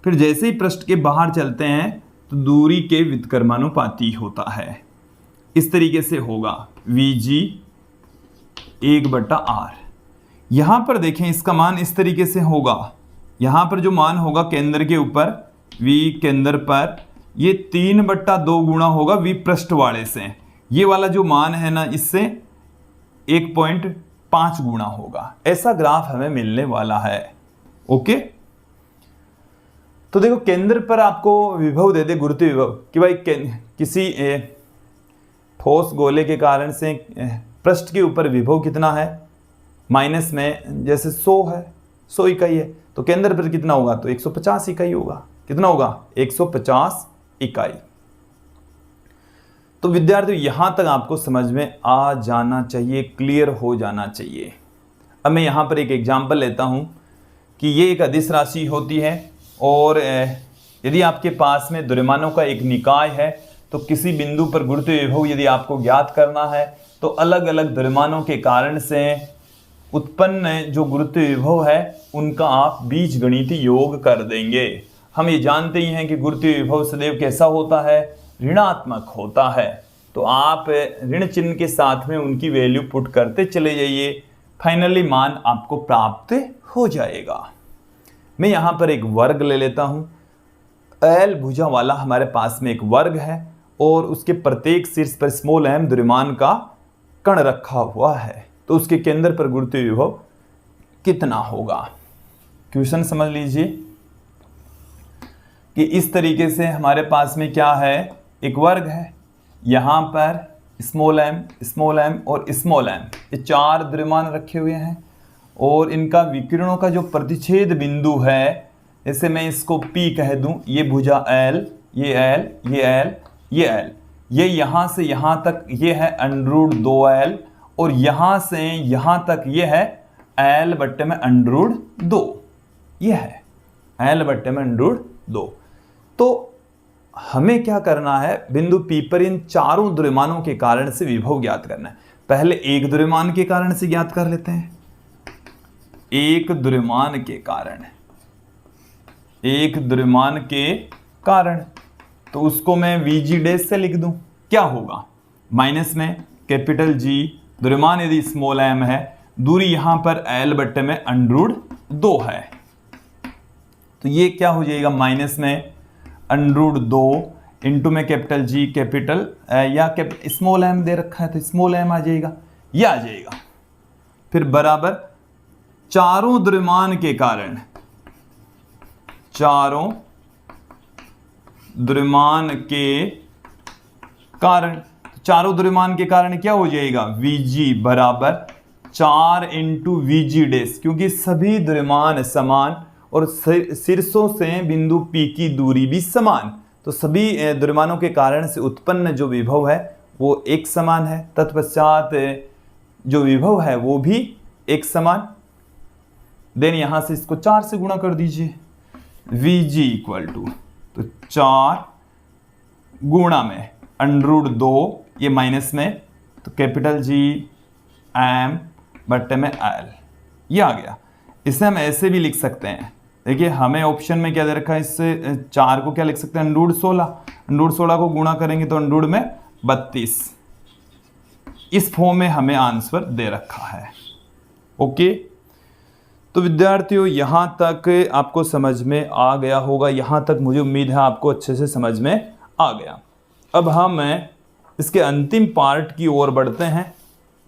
फिर जैसे ही पृष्ठ के बाहर चलते हैं तो दूरी के व्युत्क्रमानुपाती होता है, इस तरीके से होगा Vg 1/r। यहां पर देखें इसका मान इस तरीके से होगा, यहां पर जो मान होगा केंद्र के ऊपर V केंद्र पर ये 3/2 गुणा होगा V पृष्ठ वाले से, ये वाला जो मान है ना इससे 1.5 गुणा होगा। ऐसा ग्राफ हमें मिलने वाला है। ओके, तो देखो केंद्र पर आपको विभव दे दे, गुरुत्वीय विभव, कि भाई किसी ठोस गोले के कारण से पृष्ठ के ऊपर विभव कितना है, माइनस में जैसे 100 है, 100 इकाई है, तो केंद्र पर कितना होगा, तो 150 इकाई होगा। कितना होगा, 150 इकाई। तो विद्यार्थियों यहां तक आपको समझ में आ जाना चाहिए, क्लियर हो जाना चाहिए। अब मैं यहां पर एक एग्जांपल लेता हूं कि ये एक अदिश राशि होती है और यदि आपके पास में द्रव्यमानों का एक निकाय है तो किसी बिंदु पर गुरुत्वीय विभव यदि आपको ज्ञात करना है तो अलग अलग द्रव्यमानों के कारण से उत्पन्न जो गुरुत्वीय विभव है उनका आप बीजगणितीय योग कर देंगे। हम ये जानते ही हैं कि गुरुत्वीय विभव सदैव कैसा होता है, ऋणात्मक होता है। तो आप ऋण चिन्ह के साथ में उनकी वैल्यू पुट करते चले जाइए, फाइनली मान आपको प्राप्त हो जाएगा। मैं यहाँ पर एक वर्ग ले लेता हूँ। एल भुजा वाला हमारे पास में एक वर्ग है और उसके प्रत्येक शीर्ष पर स्मॉल m द्रव्यमान का कण रखा हुआ है, तो उसके केंद्र पर गुरुत्वीय विभव कितना होगा। क्वेश्चन समझ लीजिए कि इस तरीके से हमारे पास में क्या है, एक वर्ग है, यहाँ पर स्मॉल m और स्मॉल m, ये 4 द्रव्यमान रखे हुए हैं और इनका विकिरणों का जो प्रतिच्छेद बिंदु है, जैसे मैं इसको P कह दूं, ये भुजा L, ये L, ये L, ये L, ये यहाँ से यहाँ तक ये है √2L और यहाँ से यहाँ तक ये है L बट्टे में √2, ये है L बट्टे में √2। तो हमें क्या करना है, बिंदु P पर इन चारों द्रव्यमानों के कारण से विभव ज्ञात करना है। पहले एक द्रव्यमान के कारण से ज्ञात कर लेते हैं। एक द्रव्यमान के कारण, एक द्रव्यमान के कारण, तो उसको मैं Vg डैश से लिख दूं, क्या होगा, माइनस में कैपिटल G, द्रव्यमान यदि स्मॉल m है, दूरी यहां पर L बट्टे में √2 है, तो ये क्या हो जाएगा, माइनस में √2 इंटू में कैपिटल G, कैपिटल या स्मॉल m दे रखा है तो स्मॉल m आ जाएगा, ये आ जाएगा। फिर बराबर चारों द्रव्यमान के कारण, चारों द्रव्यमान के कारण, चारों द्रव्यमान के कारण क्या हो जाएगा, Vg बराबर 4 इंटू Vg डैश, क्योंकि सभी द्रव्यमान समान और शीर्षों से बिंदु P की दूरी भी समान, तो सभी द्रव्यमानों के कारण से उत्पन्न जो विभव है वो एक समान है। तत्पश्चात जो विभव है वो भी एक समान। देन यहां से इसको 4 से गुणा कर दीजिए, Vg इक्वल टू, तो 4 गुणा में √2, ये माइनस में, तो कैपिटल G m बट्टे में L, ये आ गया। इसे हम ऐसे भी लिख सकते हैं, देखिए हमें ऑप्शन में क्या दे रखा है, इससे 4 को क्या लिख सकते हैं, √16 को गुणा करेंगे तो √32 में 32, इस फॉर्म में हमें आंसर दे रखा है। ओके, तो विद्यार्थियों यहाँ तक आपको समझ में आ गया होगा, यहाँ तक मुझे उम्मीद है आपको अच्छे से समझ में आ गया। अब हम इसके अंतिम पार्ट की ओर बढ़ते हैं।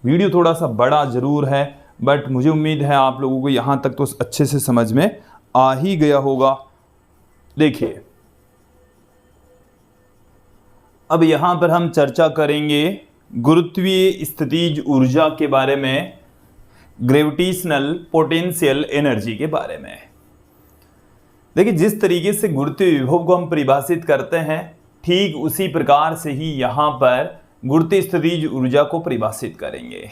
वीडियो थोड़ा सा बड़ा ज़रूर है, बट मुझे उम्मीद है आप लोगों को यहाँ तक तो अच्छे से समझ में आ ही गया होगा। देखिए अब यहाँ पर हम चर्चा करेंगे गुरुत्वीय स्थितिज ऊर्जा के बारे में, ग्रेविटेशनल पोटेंशियल एनर्जी के बारे में। देखिए जिस तरीके से गुरुत्वीय विभव को हम परिभाषित करते हैं, ठीक उसी प्रकार से ही यहाँ पर गुरुत्वीय स्थितिज ऊर्जा को परिभाषित करेंगे।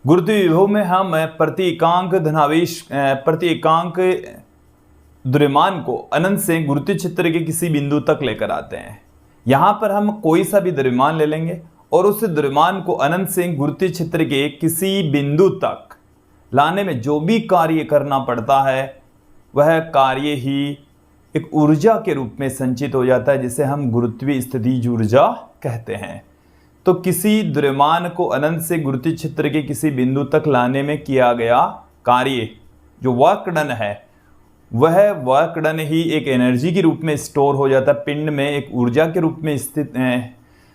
गुरुत्वीय विभव में हम प्रति एकांक धनावेश, प्रति एकांक द्रव्यमान को अनंत से गुरुत्वीय क्षेत्र के किसी बिंदु तक लेकर आते हैं। यहाँ पर हम कोई सा भी द्रव्यमान ले लेंगे और उस द्रव्यमान को अनंत से गुरुत्वीय क्षेत्र के किसी बिंदु तक लाने में जो भी कार्य करना पड़ता है वह कार्य ही एक ऊर्जा के रूप में संचित हो जाता है, जिसे हम गुरुत्वीय स्थितिज ऊर्जा कहते हैं। तो किसी द्रव्यमान को अनंत से गुरुत्वीय क्षेत्र के किसी बिंदु तक लाने में किया गया कार्य, जो वर्क डन है, वह वर्क डन ही एक एनर्जी के रूप में स्टोर हो जाता है, पिंड में एक ऊर्जा के रूप में स्थित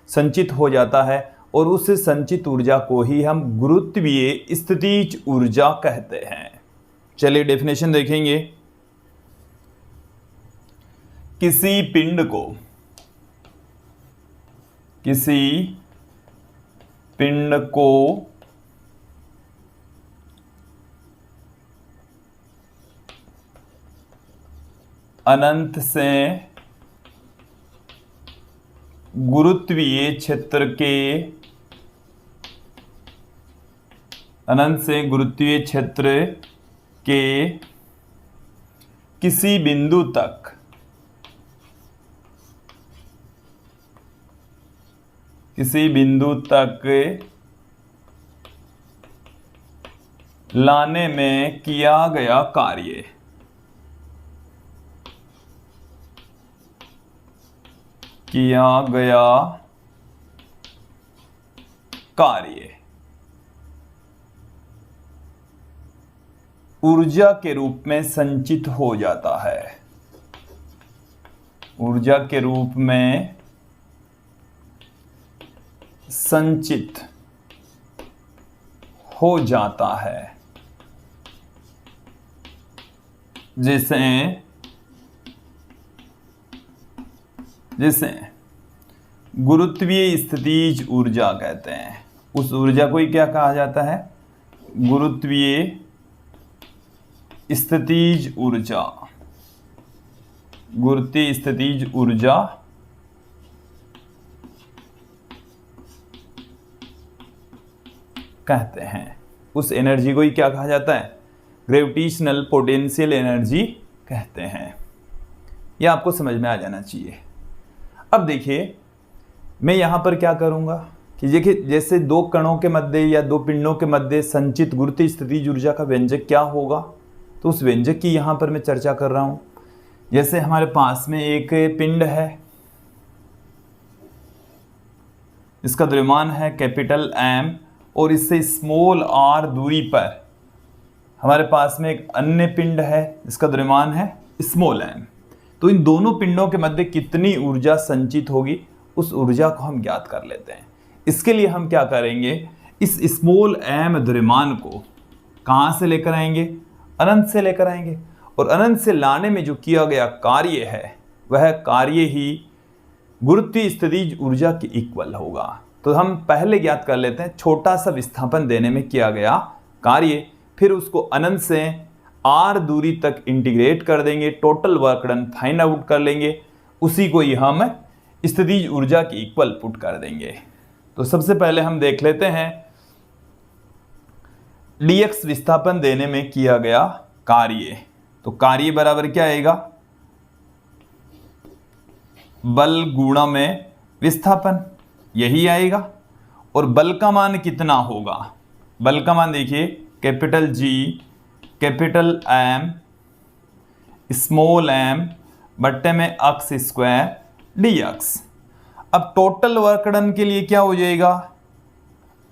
संचित हो जाता है, और उस संचित ऊर्जा को ही हम गुरुत्वीय स्थितिज ऊर्जा कहते हैं। चलिए डेफिनेशन देखेंगे। किसी पिंड को अनंत से गुरुत्वीय क्षेत्र के किसी बिंदु तक लाने में किया गया कार्य ऊर्जा के रूप में संचित हो जाता है। ऊर्जा के रूप में संचित हो जाता है, जिसे गुरुत्वीय स्थितिज ऊर्जा कहते हैं। उस ऊर्जा को ही क्या कहा जाता है? गुरुत्वीय स्थितिज ऊर्जा। गुरुत्वीय स्थितिज ऊर्जा कहते हैं। उस एनर्जी को ही क्या कहा जाता है? ग्रेविटेशनल पोटेंशियल एनर्जी कहते हैं। यह आपको समझ में आ जाना चाहिए। अब देखिए, मैं यहां पर क्या करूंगा कि देखिए, जैसे दो कणों के मध्य या दो पिंडों के मध्य संचित गुरुत्वीय स्थितिज ऊर्जा का व्यंजक क्या होगा, तो उस व्यंजक की यहां पर मैं चर्चा कर रहा हूं। जैसे हमारे पास में एक पिंड है, इसका द्रव्यमान है कैपिटल M, और इससे स्मॉल r दूरी पर हमारे पास में एक अन्य पिंड है, इसका द्रव्यमान है स्मॉल m। तो इन दोनों पिंडों के मध्य कितनी ऊर्जा संचित होगी, उस ऊर्जा को हम ज्ञात कर लेते हैं। इसके लिए हम क्या करेंगे, इस स्मॉल m द्रव्यमान को कहां से लेकर आएंगे? अनंत से लेकर आएंगे, और अनंत से लाने में जो किया गया कार्य है, वह कार्य ही गुरुत्वीय स्थितिज ऊर्जा के इक्वल होगा। तो हम पहले ज्ञात कर लेते हैं छोटा सा विस्थापन देने में किया गया कार्य, फिर उसको अनंत से r दूरी तक इंटीग्रेट कर देंगे, total work done find out कर लेंगे, उसी को ही हम स्थितिज ऊर्जा के इक्वल पुट कर देंगे। तो सबसे पहले हम देख लेते हैं dx विस्थापन देने में किया गया कार्य। तो कार्य बराबर क्या आएगा? बल गुणा में विस्थापन, यही आएगा। और बल का मान कितना होगा? बल का मान देखिए, capital G capital M small m बट्टे में x स्क्वायर dx। अब टोटल वर्क डन के लिए क्या हो जाएगा?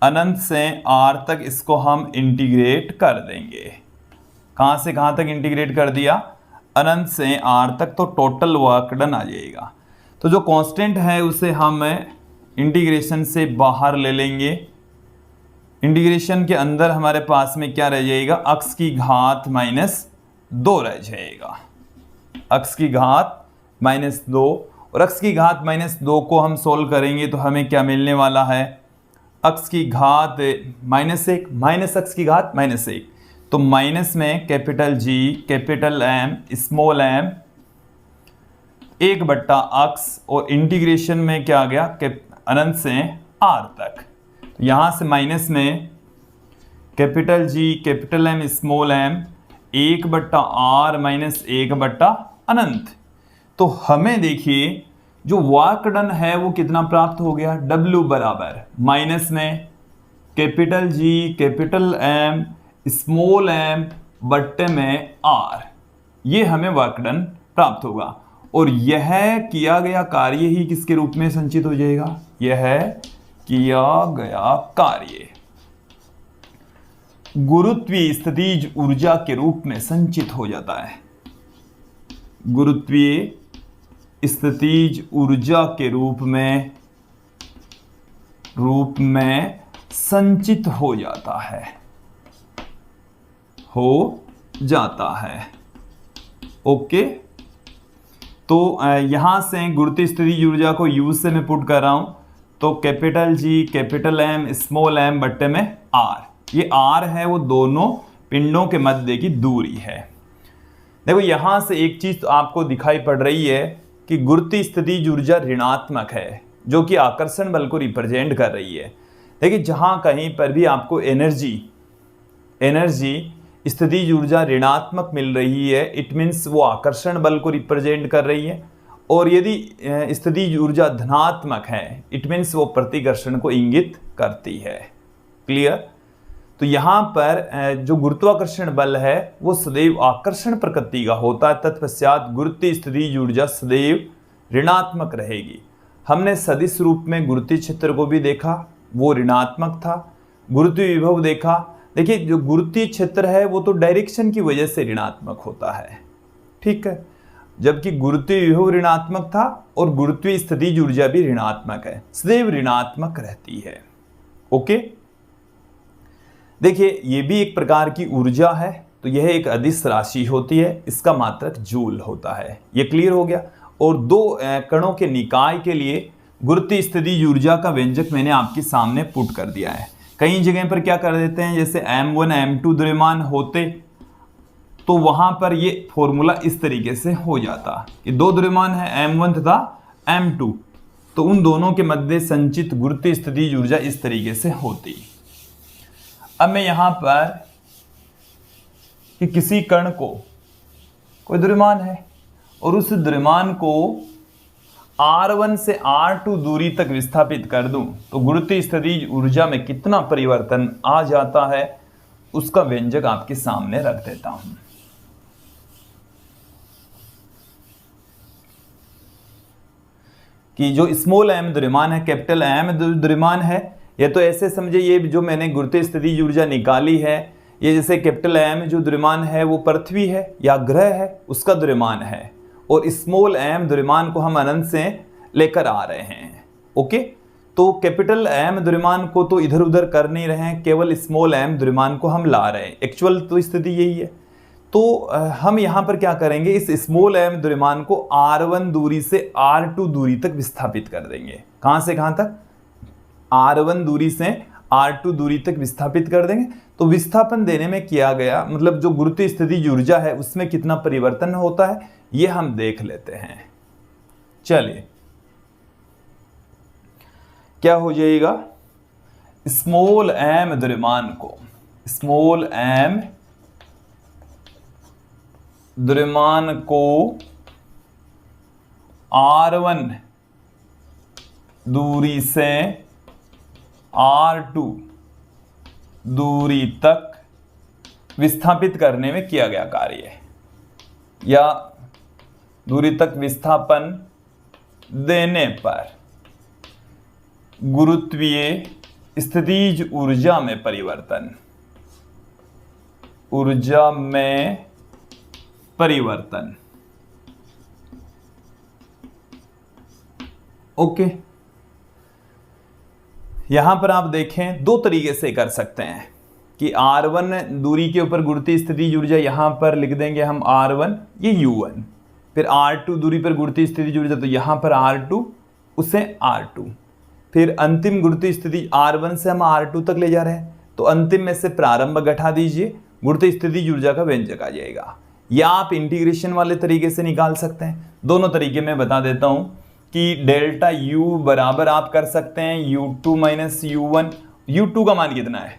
अनंत से r तक इसको हम इंटीग्रेट कर देंगे। कहां से कहां तक इंटीग्रेट कर दिया? अनंत से r तक। तो टोटल वर्क डन आ जाएगा। तो जो कांस्टेंट है उसे हम इंटीग्रेशन से बाहर ले लेंगे। इंटीग्रेशन के अंदर हमारे पास में क्या रह जाएगा? x की घात -2 रह जाएगा। x की घात -2, और x की घात -2 को हम सोल्व करेंगे तो हमें क्या मिलने वाला है? x की घात -1 माइनस x की घात -1। तो माइनस में capital G capital M small m 1/x, और इंटीग्रेशन में क्या आ गया? अनंत से r तक। तो यहां से माइनस में capital G capital M small m 1/r minus 1/अनंत। तो हमें देखिए जो वर्क डन है वो कितना प्राप्त हो गया? W बराबर माइनस में capital G capital M small m बट्टे में r, ये हमें वर्क डन प्राप्त होगा। और यह किया गया कार्य ही किसके रूप में संचित हो जाएगा? यह किया गया कार्य गुरुत्वीय स्थितिज ऊर्जा के रूप में संचित हो जाता है। गुरुत्वीय स्थितिज ऊर्जा के रूप में संचित हो जाता है। ओके, तो यहाँ से गुरुत्वीय स्थितिज ऊर्जा को U से मैं पुट कर रहा हूँ, तो capital G capital M small m बट्टे में R, ये R है वो दोनों पिंडों के मध्य की दूरी है। देखो यहाँ से एक चीज तो आपको दिखाई पड़ रही है कि गुरुत्वीय स्थितिज ऊर्जा ऋणात्मक है, जो कि आकर्षण बल को रिप्रेजेंट कर रही है। देखिए जहाँ कहीं पर भी आपको एनर्जी स्थितिज ऊर्जा ऋणात्मक मिल रही है, इट मीन्स वो आकर्षण बल को रिप्रेजेंट कर रही है। और यदि स्थितिज ऊर्जा धनात्मक है, इट मीन्स वो प्रतिकर्षण को इंगित करती है। क्लियर? तो यहाँ पर जो गुरुत्वाकर्षण बल है वो सदैव आकर्षण प्रकृति का होता है, तत्पश्चात गुरुत्वीय स्थितिज ऊर्जा सदैव ऋणात्मक रहेगी। हमने सदिश रूप में गुरुत्वीय क्षेत्र को भी देखा, वो ऋणात्मक था। गुरुत्वीय विभव देखा, देखिए जो गुरुत्वीय क्षेत्र है वो तो डायरेक्शन की वजह से ऋणात्मक होता है, ठीक है, जबकि गुरुत्वीय विभव ऋणात्मक था और गुरुत्वीय स्थितिज ऊर्जा भी ऋणात्मक है, सदैव ऋणात्मक रहती है। ओके, देखिए ये भी एक प्रकार की ऊर्जा है, तो यह एक अदिश राशि होती है, इसका मात्रक जूल होता है। ये क्लियर हो गया। और दो कणों के निकाय के लिए गुरुत्वीय स्थितिज ऊर्जा का व्यंजक मैंने आपके सामने पुट कर दिया है। कई जगह पर क्या कर देते हैं, जैसे m1 m2 द्रव्यमान होते तो वहां पर ये फॉर्मूला इस तरीके से हो जाता कि दो द्रव्यमान है m1 तथा m2, तो उन दोनों के मध्य संचित गुरुत्वीय स्थितिज ऊर्जा इस तरीके से होती। अब मैं यहां पर कि किसी कण को कोई द्रव्यमान है और उस द्रव्यमान को R1 से R2 दूरी तक विस्थापित कर दूं तो गुरुत्वीय स्थितिज ऊर्जा में कितना परिवर्तन आ जाता है, उसका व्यंजक आपके सामने रख देता हूं। कि जो स्मॉल m द्रव्यमान है, कैपिटल M द्रव्यमान है, या तो ऐसे समझे ये जो मैंने गुरुत्वीय स्थितिज ऊर्जा निकाली है, ये जैसे कैपिटल M जो द्रव्यमान है वो पृथ्वी है या ग्रह है उसका द्रव्यमान है, और स्मॉल m द्रव्यमान को हम अनंत से लेकर आ रहे हैं। ओके, तो कैपिटल M द्रव्यमान को तो इधर उधर कर नहीं रहे हैं, केवल स्मॉल m द्रव्यमान को हम ला रहे हैं। एक्चुअल तो स्थिति यही है। तो हम यहाँ पर क्या करेंगे, इस स्मॉल m द्रव्यमान को R1 दूरी से R2 दूरी तक विस्थापित कर देंगे। कहाँ से कहाँ तक? R1 दूरी से R2 दूरी तक विस्थापित कर देंगे। तो विस्थापन देने में किया गया मतलब जो गुरुत्वीय स्थितिज ऊर्जा है उसमें कितना परिवर्तन होता है ये हम देख लेते हैं। चलिए क्या हो जाएगा, स्मॉल m द्रव्यमान को, स्मॉल m द्रव्यमान को R1 दूरी से R2 दूरी तक विस्थापित करने में किया गया कार्य है, या दूरी तक विस्थापन देने पर गुरुत्वीय स्थितिज ऊर्जा में परिवर्तन, ऊर्जा में परिवर्तन। ओके, यहां पर आप देखें दो तरीके से कर सकते हैं कि R1 दूरी के ऊपर गुरुत्वीय स्थितिज ऊर्जा यहां पर लिख देंगे हम R1, ये U1, फिर R2 दूरी पर गुरुत्वीय स्थितिज ऊर्जा तो यहां पर R2 उसे R2, फिर अंतिम गुरुत्वीय स्थिति R1 से हम R2 तक ले जा रहे हैं तो अंतिम में से प्रारंभ घटा दीजिए, गुरुत्वीय स्थितिज ऊर्जा का व्यंजक आ जाएगा। या आप इंटीग्रेशन वाले तरीके से निकाल सकते हैं। दोनों तरीके में बता देता हूं कि डेल्टा U बराबर आप कर सकते हैं U2 माइनस U1। U2 का मान कितना है,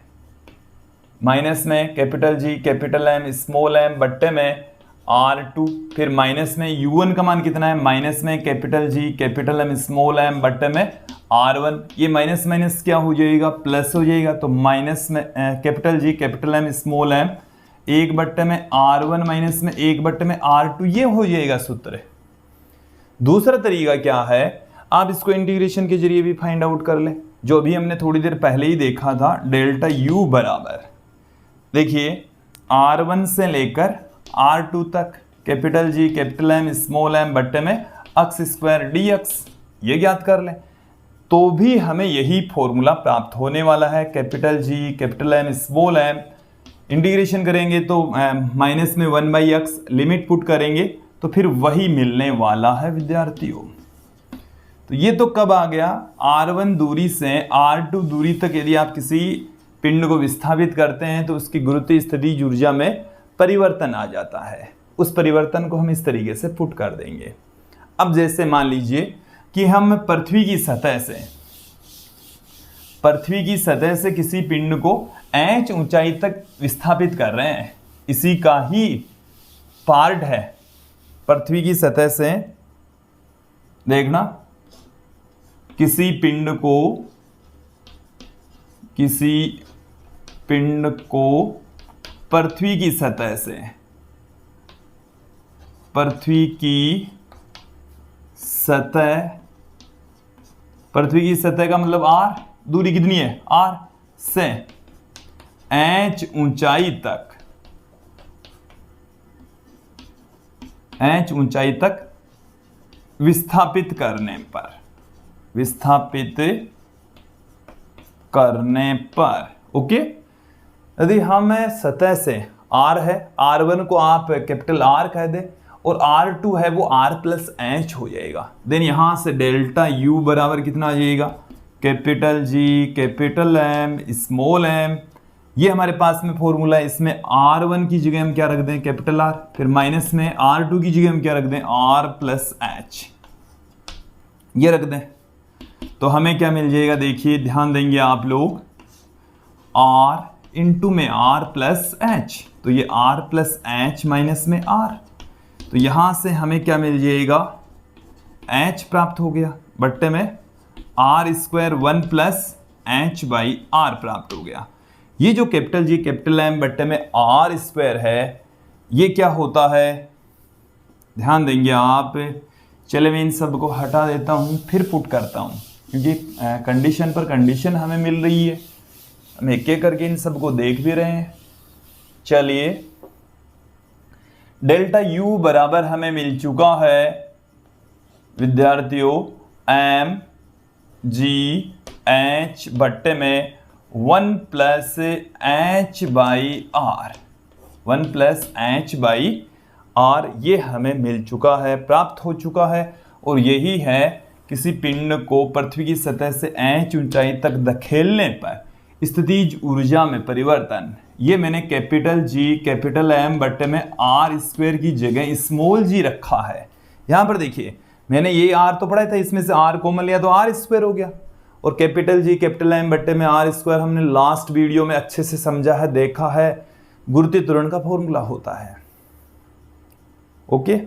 माइनस में capital G capital M small m बट्टे में R2, फिर माइनस में U1 का मान कितना है, माइनस में capital G capital M small m बट्टे में R1। ये माइनस माइनस क्या हो जाएगा, प्लस हो जाएगा, तो माइनस में capital G capital M small m 1 बट्टे में R1 माइनस में 1 बट्टे में R2, ये हो जाएगा सूत्र। दूसरा तरीका क्या है, आप इसको इंटीग्रेशन के जरिए भी फाइंड आउट कर लें, जो अभी हमने थोड़ी देर पहले ही देखा था। डेल्टा U बराबर देखिए R1 से लेकर R2 तक capital G capital M small m बट्टे में x स्क्वायर dx, ये ज्ञात कर लें तो भी हमें यही फॉर्मूला प्राप्त होने वाला है। Capital G capital M small m integration करेंगे तो माइनस में 1/x लिमिट पुट करेंगे तो फिर वही मिलने वाला है विद्यार्थियों। तो ये तो कब आ गया, R1 दूरी से R2 दूरी तक यदि आप किसी पिंड को विस्थापित करते हैं तो उसकी गुरुत्व स्थितिज ऊर्जा में परिवर्तन आ जाता है। उस परिवर्तन को हम इस तरीके से पुट कर देंगे। अब जैसे मान लीजिए कि हम पृथ्वी की सतह से किसी पिंड को h ऊंचाई तक विस्थापित कर रहे हैं, इसी का ही पार्ट है। पृथ्वी की सतह से देखना, किसी पिंड को पृथ्वी की सतह का मतलब r, दूरी कितनी है r से h ऊंचाई तक विस्थापित करने पर ओके। यदि हम सतह से r है, R1 को आप कैपिटल R कह दे और R2 है वो R प्लस H हो जाएगा। देन यहां से डेल्टा U बराबर कितना आ जाएगा, capital G capital M small m। ये हमारे पास में फॉर्मूला है, इसमें R1 की जगह हम क्या रख दें कैपिटल R, फिर माइनस में R2 की जगह हम क्या रख दें R प्लस H, ये रख दें। तो हमें क्या मिल जाएगा, देखिए ध्यान देंगे आप लोग, R इंटू में R प्लस H, तो ये R प्लस H माइनस में R, तो यहां से हमें क्या मिल जाएगा H प्राप्त हो गया, बट्टे में R square 1 plus H by R प्राप्त हो गया। ये जो कैपिटल G कैपिटल M बट्टे में R स्क्वायर है, ये क्या होता है, ध्यान देंगे आप। चले मैं इन सब को हटा देता हूं, फिर पुट करता हूं, क्योंकि कंडीशन पर कंडीशन हमें मिल रही है, हम एक एक करके इन सब को देख भी रहे हैं। चलिए डेल्टा U बराबर हमें मिल चुका है विद्यार्थियों M G H बट्टे में 1 plus H by R, 1 plus H by R, ये हमें मिल चुका है, प्राप्त हो चुका है। और यही है किसी पिंड को पृथ्वी की सतह से H ऊंचाई तक धकेलने पर स्थितिज ऊर्जा में परिवर्तन। ये मैंने कैपिटल G कैपिटल M बट्टे में R स्क्वायर की जगह स्मॉल g रखा है। यहाँ पर देखिए मैंने ये R तो पढ़ा था, इसमें से R कॉमन लिया तो R स्क्वायर हो गया, और कैपिटल G कैपिटल M बट्टे में R स्क्वायर हमने लास्ट वीडियो में अच्छे से समझा है, देखा है, गुरुत्वीय त्वरण का फॉर्मूला होता है। ओके,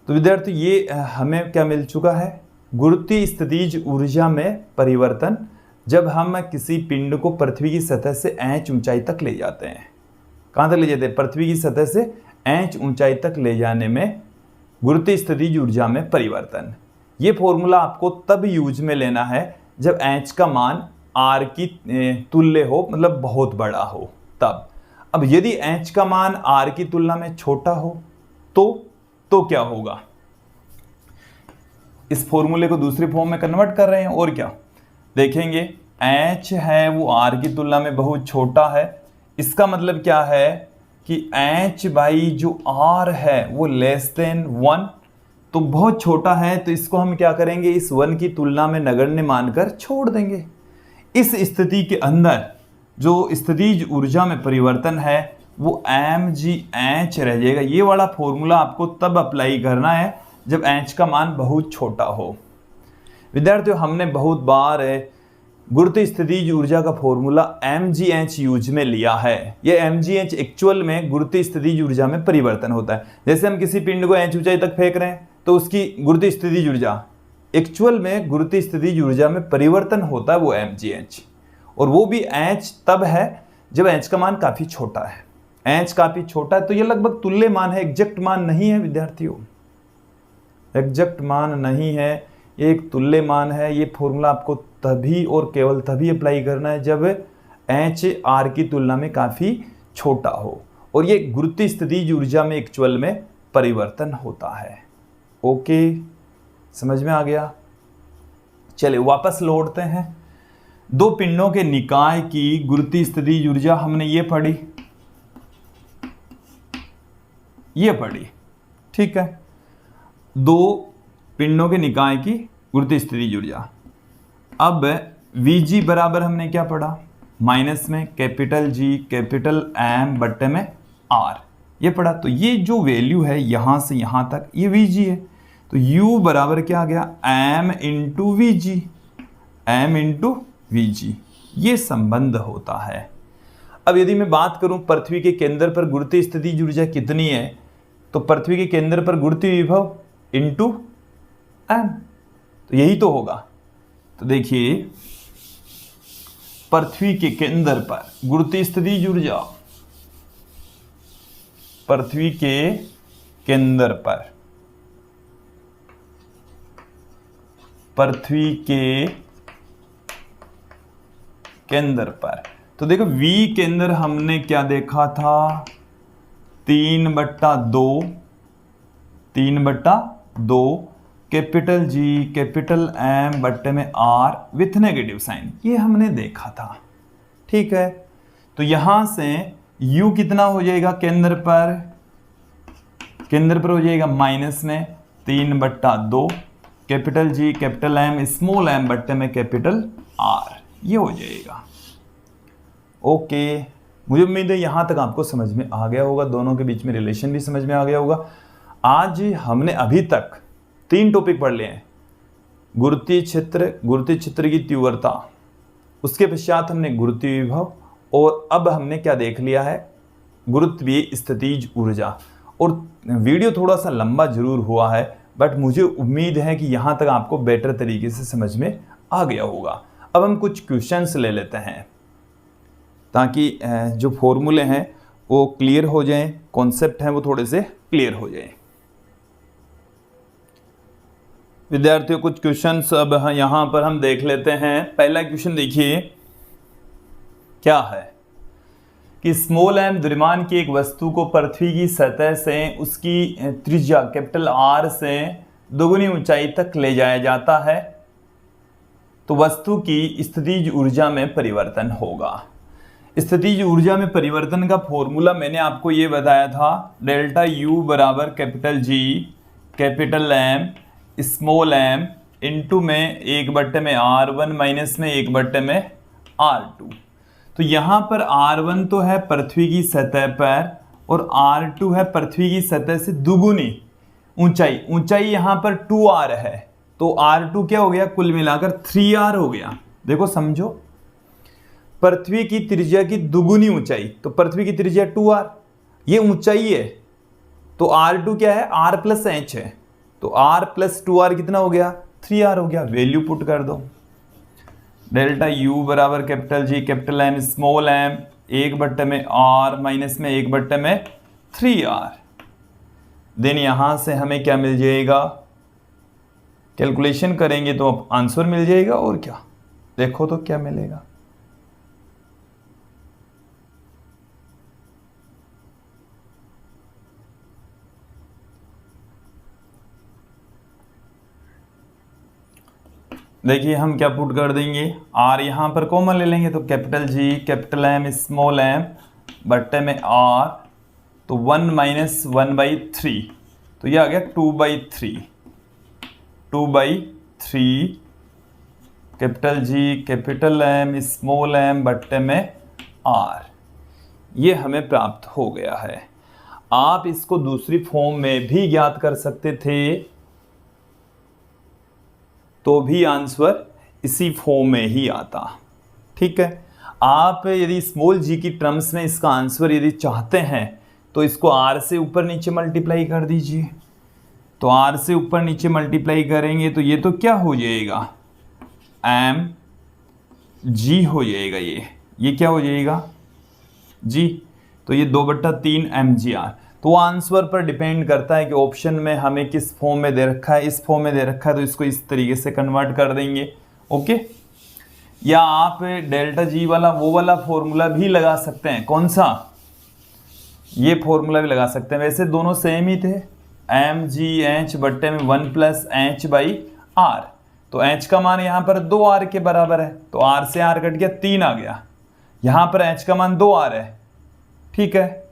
तो विद्यार्थी ये हमें क्या मिल चुका है, गुरुत्वीय स्थितिज ऊर्जा में परिवर्तन जब हम किसी पिंड को पृथ्वी की सतह से H ऊंचाई तक ले जाते हैं। कहाँ तक ले जाते हैं, पृथ्वी की सतह से H ऊंचाई तक ले जाने में गुरुत्वीय स्थितिज ऊर्जा में परिवर्तन। ये फॉर्मूला आपको तब यूज में लेना है जब H का मान R की तुल्य हो, मतलब बहुत बड़ा हो तब। अब यदि H का मान R की तुलना में छोटा हो तो क्या होगा, इस फॉर्मूले को दूसरे फॉर्म में कन्वर्ट कर रहे हैं, और क्या देखेंगे, H है वो R की तुलना में बहुत छोटा है, इसका मतलब क्या है कि H बाई जो R है वो लेस देन 1, तो बहुत छोटा है, तो इसको हम क्या करेंगे, इस 1 की तुलना में नगण्य मानकर छोड़ देंगे। इस स्थिति के अंदर जो स्थितिज ऊर्जा में परिवर्तन है वो mgh रह जाएगा। ये वाला फॉर्मूला आपको तब अप्लाई करना है जब h का मान बहुत छोटा हो। विद्यार्थियों हमने बहुत बार गुरुत्वीय स्थितिज ऊर्जा का फॉर्मूला mgh यूज में लिया है। ये mgh एक्चुअल में गुरुत्वीय स्थितिज ऊर्जा में परिवर्तन होता है। जैसे हम किसी पिंड को h ऊंचाई तक फेंक रहे हैं तो उसकी गुरुत्वीय स्थितिज ऊर्जा एक्चुअल में गुरुत्वीय स्थितिज ऊर्जा में परिवर्तन होता है वो mgh, और वो भी h तब है जब h का मान काफी छोटा है। h काफी छोटा है तो ये लगभग तुल्य मान है, एग्जैक्ट मान नहीं है विद्यार्थियों, एग्जैक्ट मान नहीं है, ये एक तुल्य मान है। ये फॉर्मूला आपको तभी और केवल तभी अप्लाई करना है जब h r की तुलना में काफी छोटा हो और ये गुरुत्वीय स्थितिज ऊर्जा में एक्चुअल में परिवर्तन होता है। ओके, समझ में आ गया। चलिए वापस लौटते हैं। दो पिंडों के निकाय की गुरुत्वीय स्थितिज ऊर्जा हमने ये पढ़ी, ठीक है, दो पिंडों के निकाय की गुरुत्वीय स्थितिज ऊर्जा। अब Vg बराबर हमने क्या पढ़ा, माइनस में कैपिटल G कैपिटल M बट्टे में R, ये पढ़ा। तो ये जो वैल्यू है यहाँ से यहाँ तक ये Vg है, तो U बराबर क्या आ गया, M into Vg, M into Vg, ये संबंध होता है। अब यदि मैं बात करूं पृथ्वी के केंद्र पर गुरुत्वीय स्थितिज ऊर्जा कितनी है, तो पृथ्वी के केंद्र पर गुरुत्वीय विभव इंटू M, तो यही तो होगा। तो देखिए पृथ्वी के केंद्र पर गुरुत्वीय स्थितिज ऊर्जा, पृथ्वी के केंद्र पर, पृथ्वी के केंद्र पर, तो देखो V केंद्र हमने क्या देखा था, 3/2, 3/2 कैपिटल G कैपिटल M बट्टे में R विथ नेगेटिव साइन, ये हमने देखा था। ठीक है, तो यहां से U कितना हो जाएगा केंद्र पर, केंद्र पर हो जाएगा माइनस में 3/2 capital G capital M small m बट्टे में कैपिटल R, ये हो जाएगा। ओके, मुझे उम्मीद है यहां तक आपको समझ में आ गया होगा, दोनों के बीच में रिलेशन भी समझ में आ गया होगा। आज हमने अभी तक 3 टॉपिक पढ़ लिए हैं, गुरुत्वीय क्षेत्र की तीव्रता, उसके पश्चात हमने गुरुत्वीय विभव, और अब हमने क्या देख लिया है, गुरुत्वीय स्थितिज ऊर्जा। और वीडियो थोड़ा सा लंबा जरूर हुआ है, बट मुझे उम्मीद है कि यहाँ तक आपको बेटर तरीके से समझ में आ गया होगा। अब हम कुछ क्वेश्चंस ले लेते हैं ताकि जो फॉर्मूले हैं वो क्लियर हो जाएं, कॉन्सेप्ट हैं वो थोड़े से क्लियर हो जाएं। विद्यार्थियों कुछ क्वेश्चंस अब यहाँ पर हम देख लेते हैं। पहला क्वेश्चन देखिए क्या है कि स्मॉल m द्रव्यमान की एक वस्तु को पृथ्वी की सतह से उसकी त्रिज्या कैपिटल R से दोगुनी ऊंचाई तक ले जाया जाता है, तो वस्तु की स्थितिज ऊर्जा में परिवर्तन होगा। स्थितिज ऊर्जा में परिवर्तन का फॉर्मूला मैंने आपको ये बताया था, डेल्टा U बराबर capital G capital M small m into में 1/में R1 माइनस में 1/में R2। तो यहाँ पर R1 तो है पृथ्वी की सतह पर और R2 है पृथ्वी की सतह से दुगुनी ऊंचाई, ऊंचाई यहाँ पर 2R है, तो R2 क्या हो गया, कुल मिलाकर 3R हो गया। देखो समझो, पृथ्वी की त्रिज्या की दुगुनी ऊंचाई, तो पृथ्वी की त्रिज्या 2R, ये ऊंचाई है, तो R2 क्या है, R प्लस H है, तो R प्लस 2R कितना हो गया, 3R हो गया। वैल्यू पुट कर दो, डेल्टा U बराबर capital G capital M small m 1/में R minus में 1/में 3R। देन यहां से हमें क्या मिल जाएगा, कैलकुलेशन करेंगे तो अब आंसर मिल जाएगा। और क्या, देखो तो क्या मिलेगा, देखिए हम क्या पुट कर देंगे, R यहाँ पर कॉमन ले लेंगे, तो capital G capital M small m बट्टे में R, तो 1 माइनस 1/3, तो ये आ गया 2/3, 2/3 capital G capital M small m बट्टे में R, ये हमें प्राप्त हो गया है। आप इसको दूसरी फॉर्म में भी ज्ञात कर सकते थे, तो भी आंसर इसी फॉर्म में ही आता। ठीक है, आप यदि स्मॉल g की टर्म्स में इसका आंसर यदि चाहते हैं तो इसको r से ऊपर नीचे मल्टीप्लाई कर दीजिए, तो r से ऊपर नीचे मल्टीप्लाई करेंगे तो ये तो क्या हो जाएगा, mg हो जाएगा, ये क्या हो जाएगा g, तो ये 2/3 mgr। तो आंसर पर डिपेंड करता है कि ऑप्शन में हमें किस फॉर्म में दे रखा है, इस फॉर्म में दे रखा है तो इसको इस तरीके से कन्वर्ट कर देंगे। ओके, या आप डेल्टा जी वाला वो वाला फॉर्मूला भी लगा सकते हैं, कौन सा, ये फॉर्मूला भी लगा सकते हैं, वैसे दोनों सेम ही थे, mgh बट्टे में 1 प्लस h/r, तो h का मान यहाँ पर 2r के बराबर है, तो r से r कट गया 3 आ गया, यहाँ पर h का मान 2r है। ठीक है,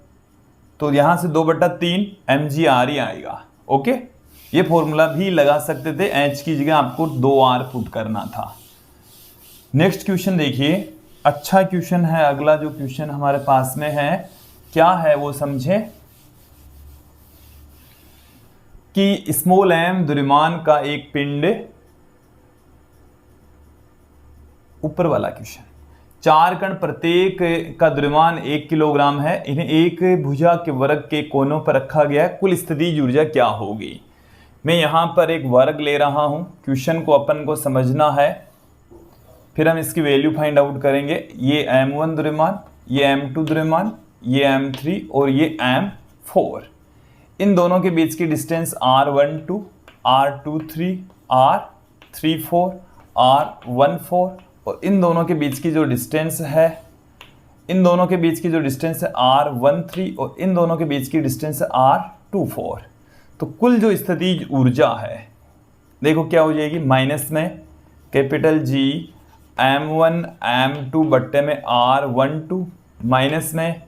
तो यहाँ से 2/3 mgr ही आएगा। ओके, ये फॉर्मूला भी लगा सकते थे, एच की जगह आपको 2r पुट करना था। नेक्स्ट क्वेश्चन देखिए, अच्छा क्वेश्चन है। अगला जो क्वेश्चन हमारे पास में है क्या है वो समझे कि स्मॉल एम द्रव्यमान का एक पिंड, ऊपर वाला क्वेश्चन, 4 कण प्रत्येक का द्रव्यमान 1 किलोग्राम है, इन्हें एक भुजा के वर्ग के कोनों पर रखा गया है, कुल स्थितिज ऊर्जा क्या होगी। मैं यहां पर एक वर्ग ले रहा हूं, क्वेश्चन को अपन को समझना है, फिर हम इसकी वैल्यू फाइंड आउट करेंगे। ये m1 द्रव्यमान, ये m2 द्रव्यमान, ये m3 और ये m4। इन दोनों के बीच की distance r12, r23, r34, r14 और इन दोनों के बीच की जो डिस्टेंस है, इन दोनों के बीच की जो डिस्टेंस है r13 और इन दोनों के बीच की डिस्टेंस है r24। तो कुल जो स्थितिज ऊर्जा है देखो क्या हो जाएगी, माइनस में कैपिटल G m1 m2 बट्टे में r12, माइनस में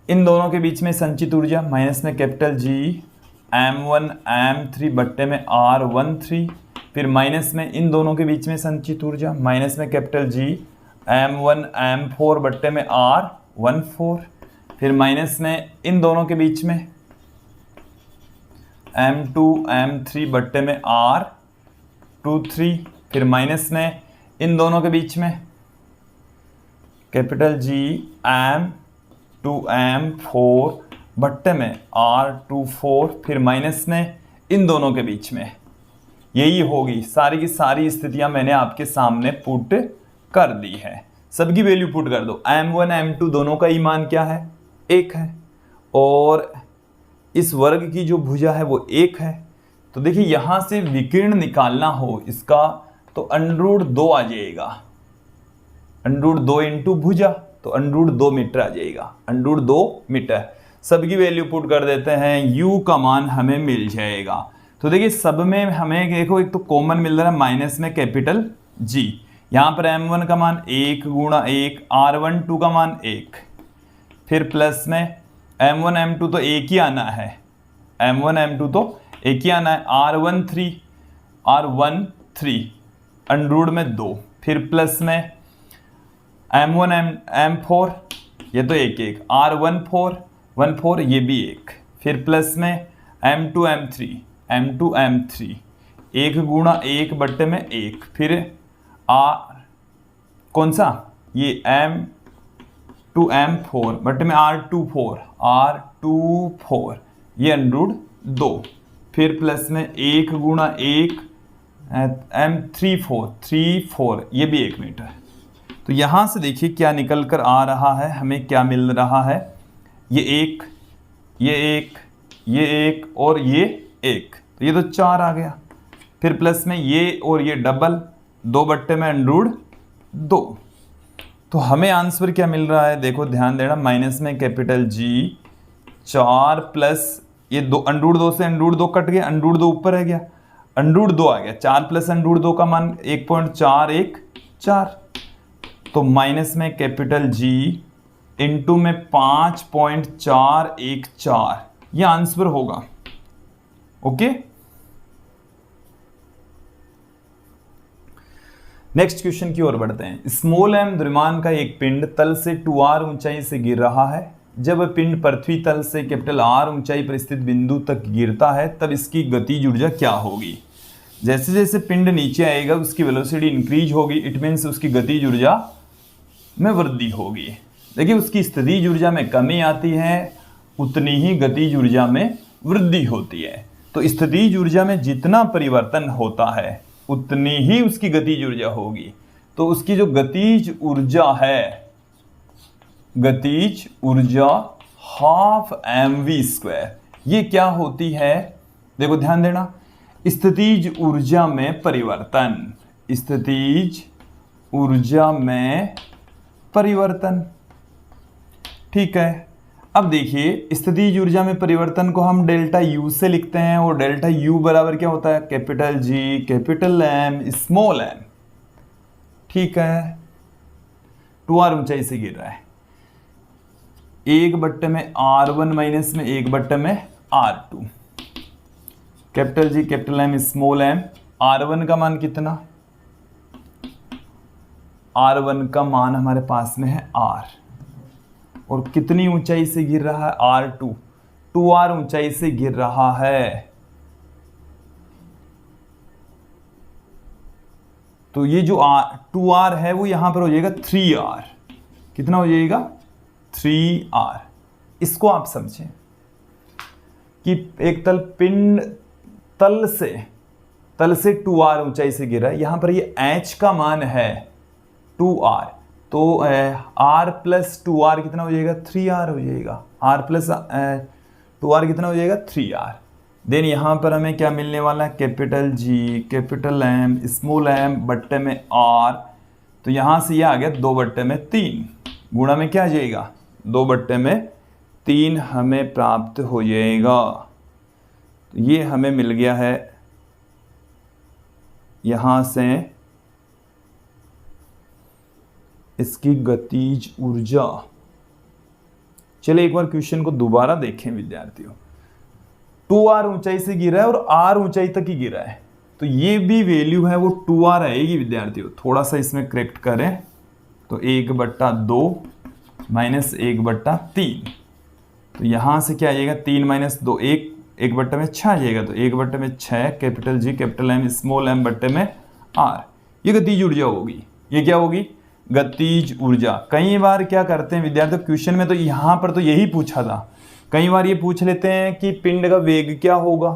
इन दोनों के बीच में संचित ऊर्जा, माइनस में कैपिटल G m1 m3 बट्टे में r13, फिर माइनस में इन दोनों के बीच में संचित ऊर्जा, माइनस में कैपिटल G m1 m4 बट्टे में r14, फिर माइनस में इन दोनों के बीच में m2 m3 बट्टे में r23, फिर माइनस में इन दोनों के बीच में कैपिटल G m2 m4 बट्टे में r24, फिर माइनस में इन दोनों के बीच में। यही होगी, सारी की सारी स्थितियां मैंने आपके सामने पुट कर दी है, सबकी वैल्यू पुट कर दो। m1 m2 दोनों का ही मान क्या है, 1 है, और इस वर्ग की जो भुजा है वो 1 है। तो देखिए यहां से विकिरण निकालना हो इसका तो √2 आ जाएगा, √2 इंटू भुजा, तो √2 मीटर आ जाएगा, √2 मीटर। सबकी वैल्यू पुट कर देते हैं, u का मान हमें मिल जाएगा। तो देखिए सब में हमें देखो एक तो कॉमन मिल रहा है, माइनस में कैपिटल G, यहाँ पर m1 का मान 1 गुणा 1, r12 का मान 1, फिर प्लस में m1 m2 तो एक ही आना है, m1 m2 तो एक ही आना है, r13 √2 में 2, फिर प्लस में m1 m4 ये तो 1 1, r14 ये भी 1, फिर प्लस में m2 m3 1 गुणा 1 बट्टे में 1, फिर कौन सा ये m2 m4 बट्टे में r24 ये √2, फिर प्लस में 1 गुणा 1 m34 ये भी 1 मीटर। तो यहाँ से देखिए क्या निकल कर आ रहा है, हमें क्या मिल रहा है, ये 1 और ये 1, तो ये तो 4 आ गया, फिर प्लस में ये और ये डबल 2 बट्टे में √2। तो हमें आंसर क्या मिल रहा है, देखो ध्यान देना, माइनस में कैपिटल G 4 प्लस ये 2 √2 से √2 कट गया, √2 ऊपर रह गया, √2 आ गया, 4 प्लस √2 का मान 1.414, तो माइनस में कैपिटल G इंटू में 5.414, ये आंसर होगा। ओके, नेक्स्ट क्वेश्चन की ओर बढ़ते हैं। स्मॉल m द्रव्यमान का एक पिंड तल से 2r ऊंचाई से गिर रहा है। जब पिंड पृथ्वी तल से कैपिटल R ऊंचाई पर स्थित बिंदु तक गिरता है तब इसकी गतिज ऊर्जा क्या होगी। जैसे जैसे पिंड नीचे आएगा उसकी वेलोसिटी इंक्रीज होगी, इट मीन्स उसकी गतिज ऊर्जा में वृद्धि होगी। देखिए उसकी स्थितिज ऊर्जा में कमी आती है, उतनी ही गतिज ऊर्जा में वृद्धि होती है। तो स्थितिज ऊर्जा में जितना परिवर्तन होता है उतनी ही उसकी गतिज ऊर्जा होगी। तो उसकी जो गतिज ऊर्जा है, गतिज ऊर्जा ½ mv², ये क्या होती है, देखो ध्यान देना, स्थितिज ऊर्जा में परिवर्तन, स्थितिज ऊर्जा में परिवर्तन। ठीक है, अब देखिए स्थितिज ऊर्जा में परिवर्तन को हम डेल्टा U से लिखते हैं, और डेल्टा U बराबर क्या होता है, capital G capital M small m। ठीक है, 2r ऊंचाई से गिर रहा है, 1 बट्टे में r1 माइनस में 1 बट्टे में r2। Capital G capital M small m. R1 का मान कितना, R1 का मान हमारे पास में है R, और कितनी ऊंचाई से गिर रहा है, R2, 2R ऊंचाई से गिर रहा है। तो ये जो 2R है वो यहां पर हो जाएगा 3R। कितना हो जाएगा, 3R। इसको आप समझें कि एक पिंड तल से 2R ऊंचाई से गिरा है। यहां पर ये H का मान है 2R, तो R प्लस 2R कितना हो जाएगा, 3R हो जाएगा। R प्लस 2R कितना हो जाएगा, 3R। देन यहाँ पर हमें क्या मिलने वाला है, capital G capital M small m बट्टे में R। तो यहाँ से ये आ गया 2/3, गुणा में क्या आ जाएगा, 2/3 हमें प्राप्त हो जाएगा। तो ये हमें मिल गया है यहाँ से इसकी गतिज ऊर्जा। चलिए एक बार क्वेश्चन को दोबारा देखें विद्यार्थियों। 2R ऊंचाई से गिरा है और R ऊंचाई तक ही गिरा है, तो ये भी वैल्यू है वो 2R आएगी विद्यार्थियों। थोड़ा सा इसमें करेक्ट करें तो 1/2 माइनस 1/3, तो यहाँ से क्या आ जाएगा, 3 माइनस 2 1/6 आ जाएगा। तो 1/6 capital G capital M small m बट्टे में R, ये गतिज ऊर्जा होगी। ये क्या होगी, गतिज ऊर्जा। कई बार क्या करते हैं विद्यार्थी क्वेश्चन में, तो यहाँ पर तो यही पूछा था, कई बार ये पूछ लेते हैं कि पिंड का वेग क्या होगा।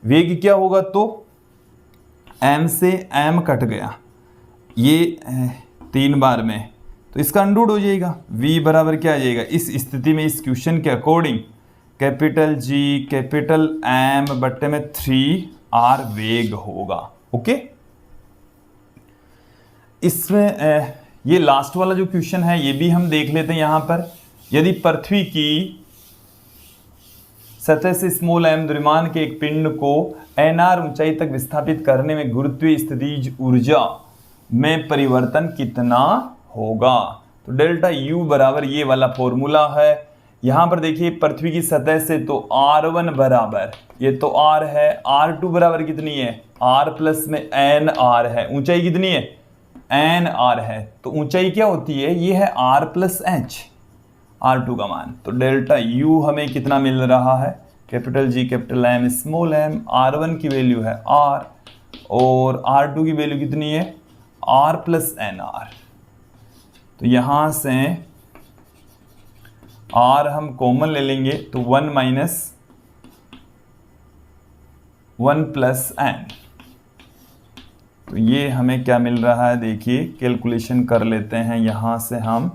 वेग क्या होगा, तो m से m कट गया ये 3 बार में, तो इसका अंडरूट हो जाएगा। v बराबर क्या आ जाएगा, इस स्थिति में इस क्वेश्चन के according capital G capital m बट्टे में 3R वेग होगा। ओके, इसमें ये लास्ट वाला जो क्वेश्चन है ये भी हम देख लेते हैं। यहाँ पर यदि पृथ्वी की सतह से स्मॉल m द्रव्यमान के एक पिंड को nr ऊंचाई तक विस्थापित करने में गुरुत्वीय स्थितिज ऊर्जा में परिवर्तन कितना होगा। तो डेल्टा U बराबर ये वाला फॉर्मूला है। यहाँ पर देखिए पृथ्वी की सतह से तो R1 बराबर, ये तो R है, R2 बराबर कितनी है, R प्लस में nr है। ऊंचाई कितनी है, nr है, तो ऊंचाई क्या होती है, ये है R प्लस H, R2 का मान। तो डेल्टा U हमें कितना मिल रहा है, capital G capital M small m. R1 की वैल्यू है R और R2 की वैल्यू कितनी है, R प्लस nr। तो यहाँ से R हम कॉमन ले लेंगे तो 1 माइनस 1 प्लस n। तो ये हमें क्या मिल रहा है, देखिए कैलकुलेशन कर लेते हैं। यहाँ से हम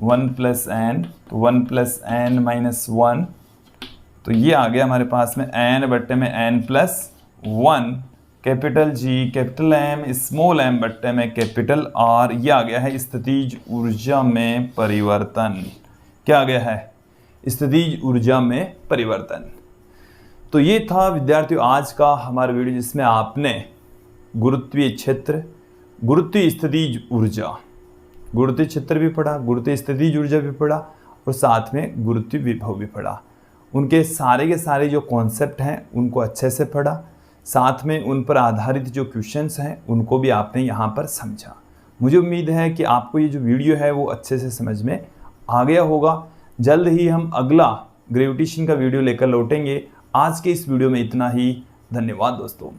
1 प्लस n, तो 1 प्लस n माइनस 1, तो ये आ गया हमारे पास में n बट्टे में n plus 1 capital G capital M small m बट्टे में कैपिटल R। ये आ गया है स्थितिज ऊर्जा में परिवर्तन। क्या आ गया है, स्थितिज ऊर्जा में परिवर्तन। तो ये था विद्यार्थियों आज का हमारा वीडियो, जिसमें आपने गुरुत्वीय क्षेत्र, गुरुत्वीय स्थितिज ऊर्जा, गुरुत्वीय क्षेत्र भी पढ़ा, गुरुत्वीय स्थितिज ऊर्जा भी पढ़ा और साथ में गुरुत्वीय विभव भी पढ़ा। उनके सारे के सारे जो कॉन्सेप्ट हैं उनको अच्छे से पढ़ा, साथ में उन पर आधारित जो क्वेश्चंस हैं उनको भी आपने यहाँ पर समझा। मुझे उम्मीद है कि आपको ये जो वीडियो है वो अच्छे से समझ में आ गया होगा। जल्द ही हम अगला ग्रेविटेशन का वीडियो लेकर लौटेंगे। आज के इस वीडियो में इतना ही। धन्यवाद दोस्तों।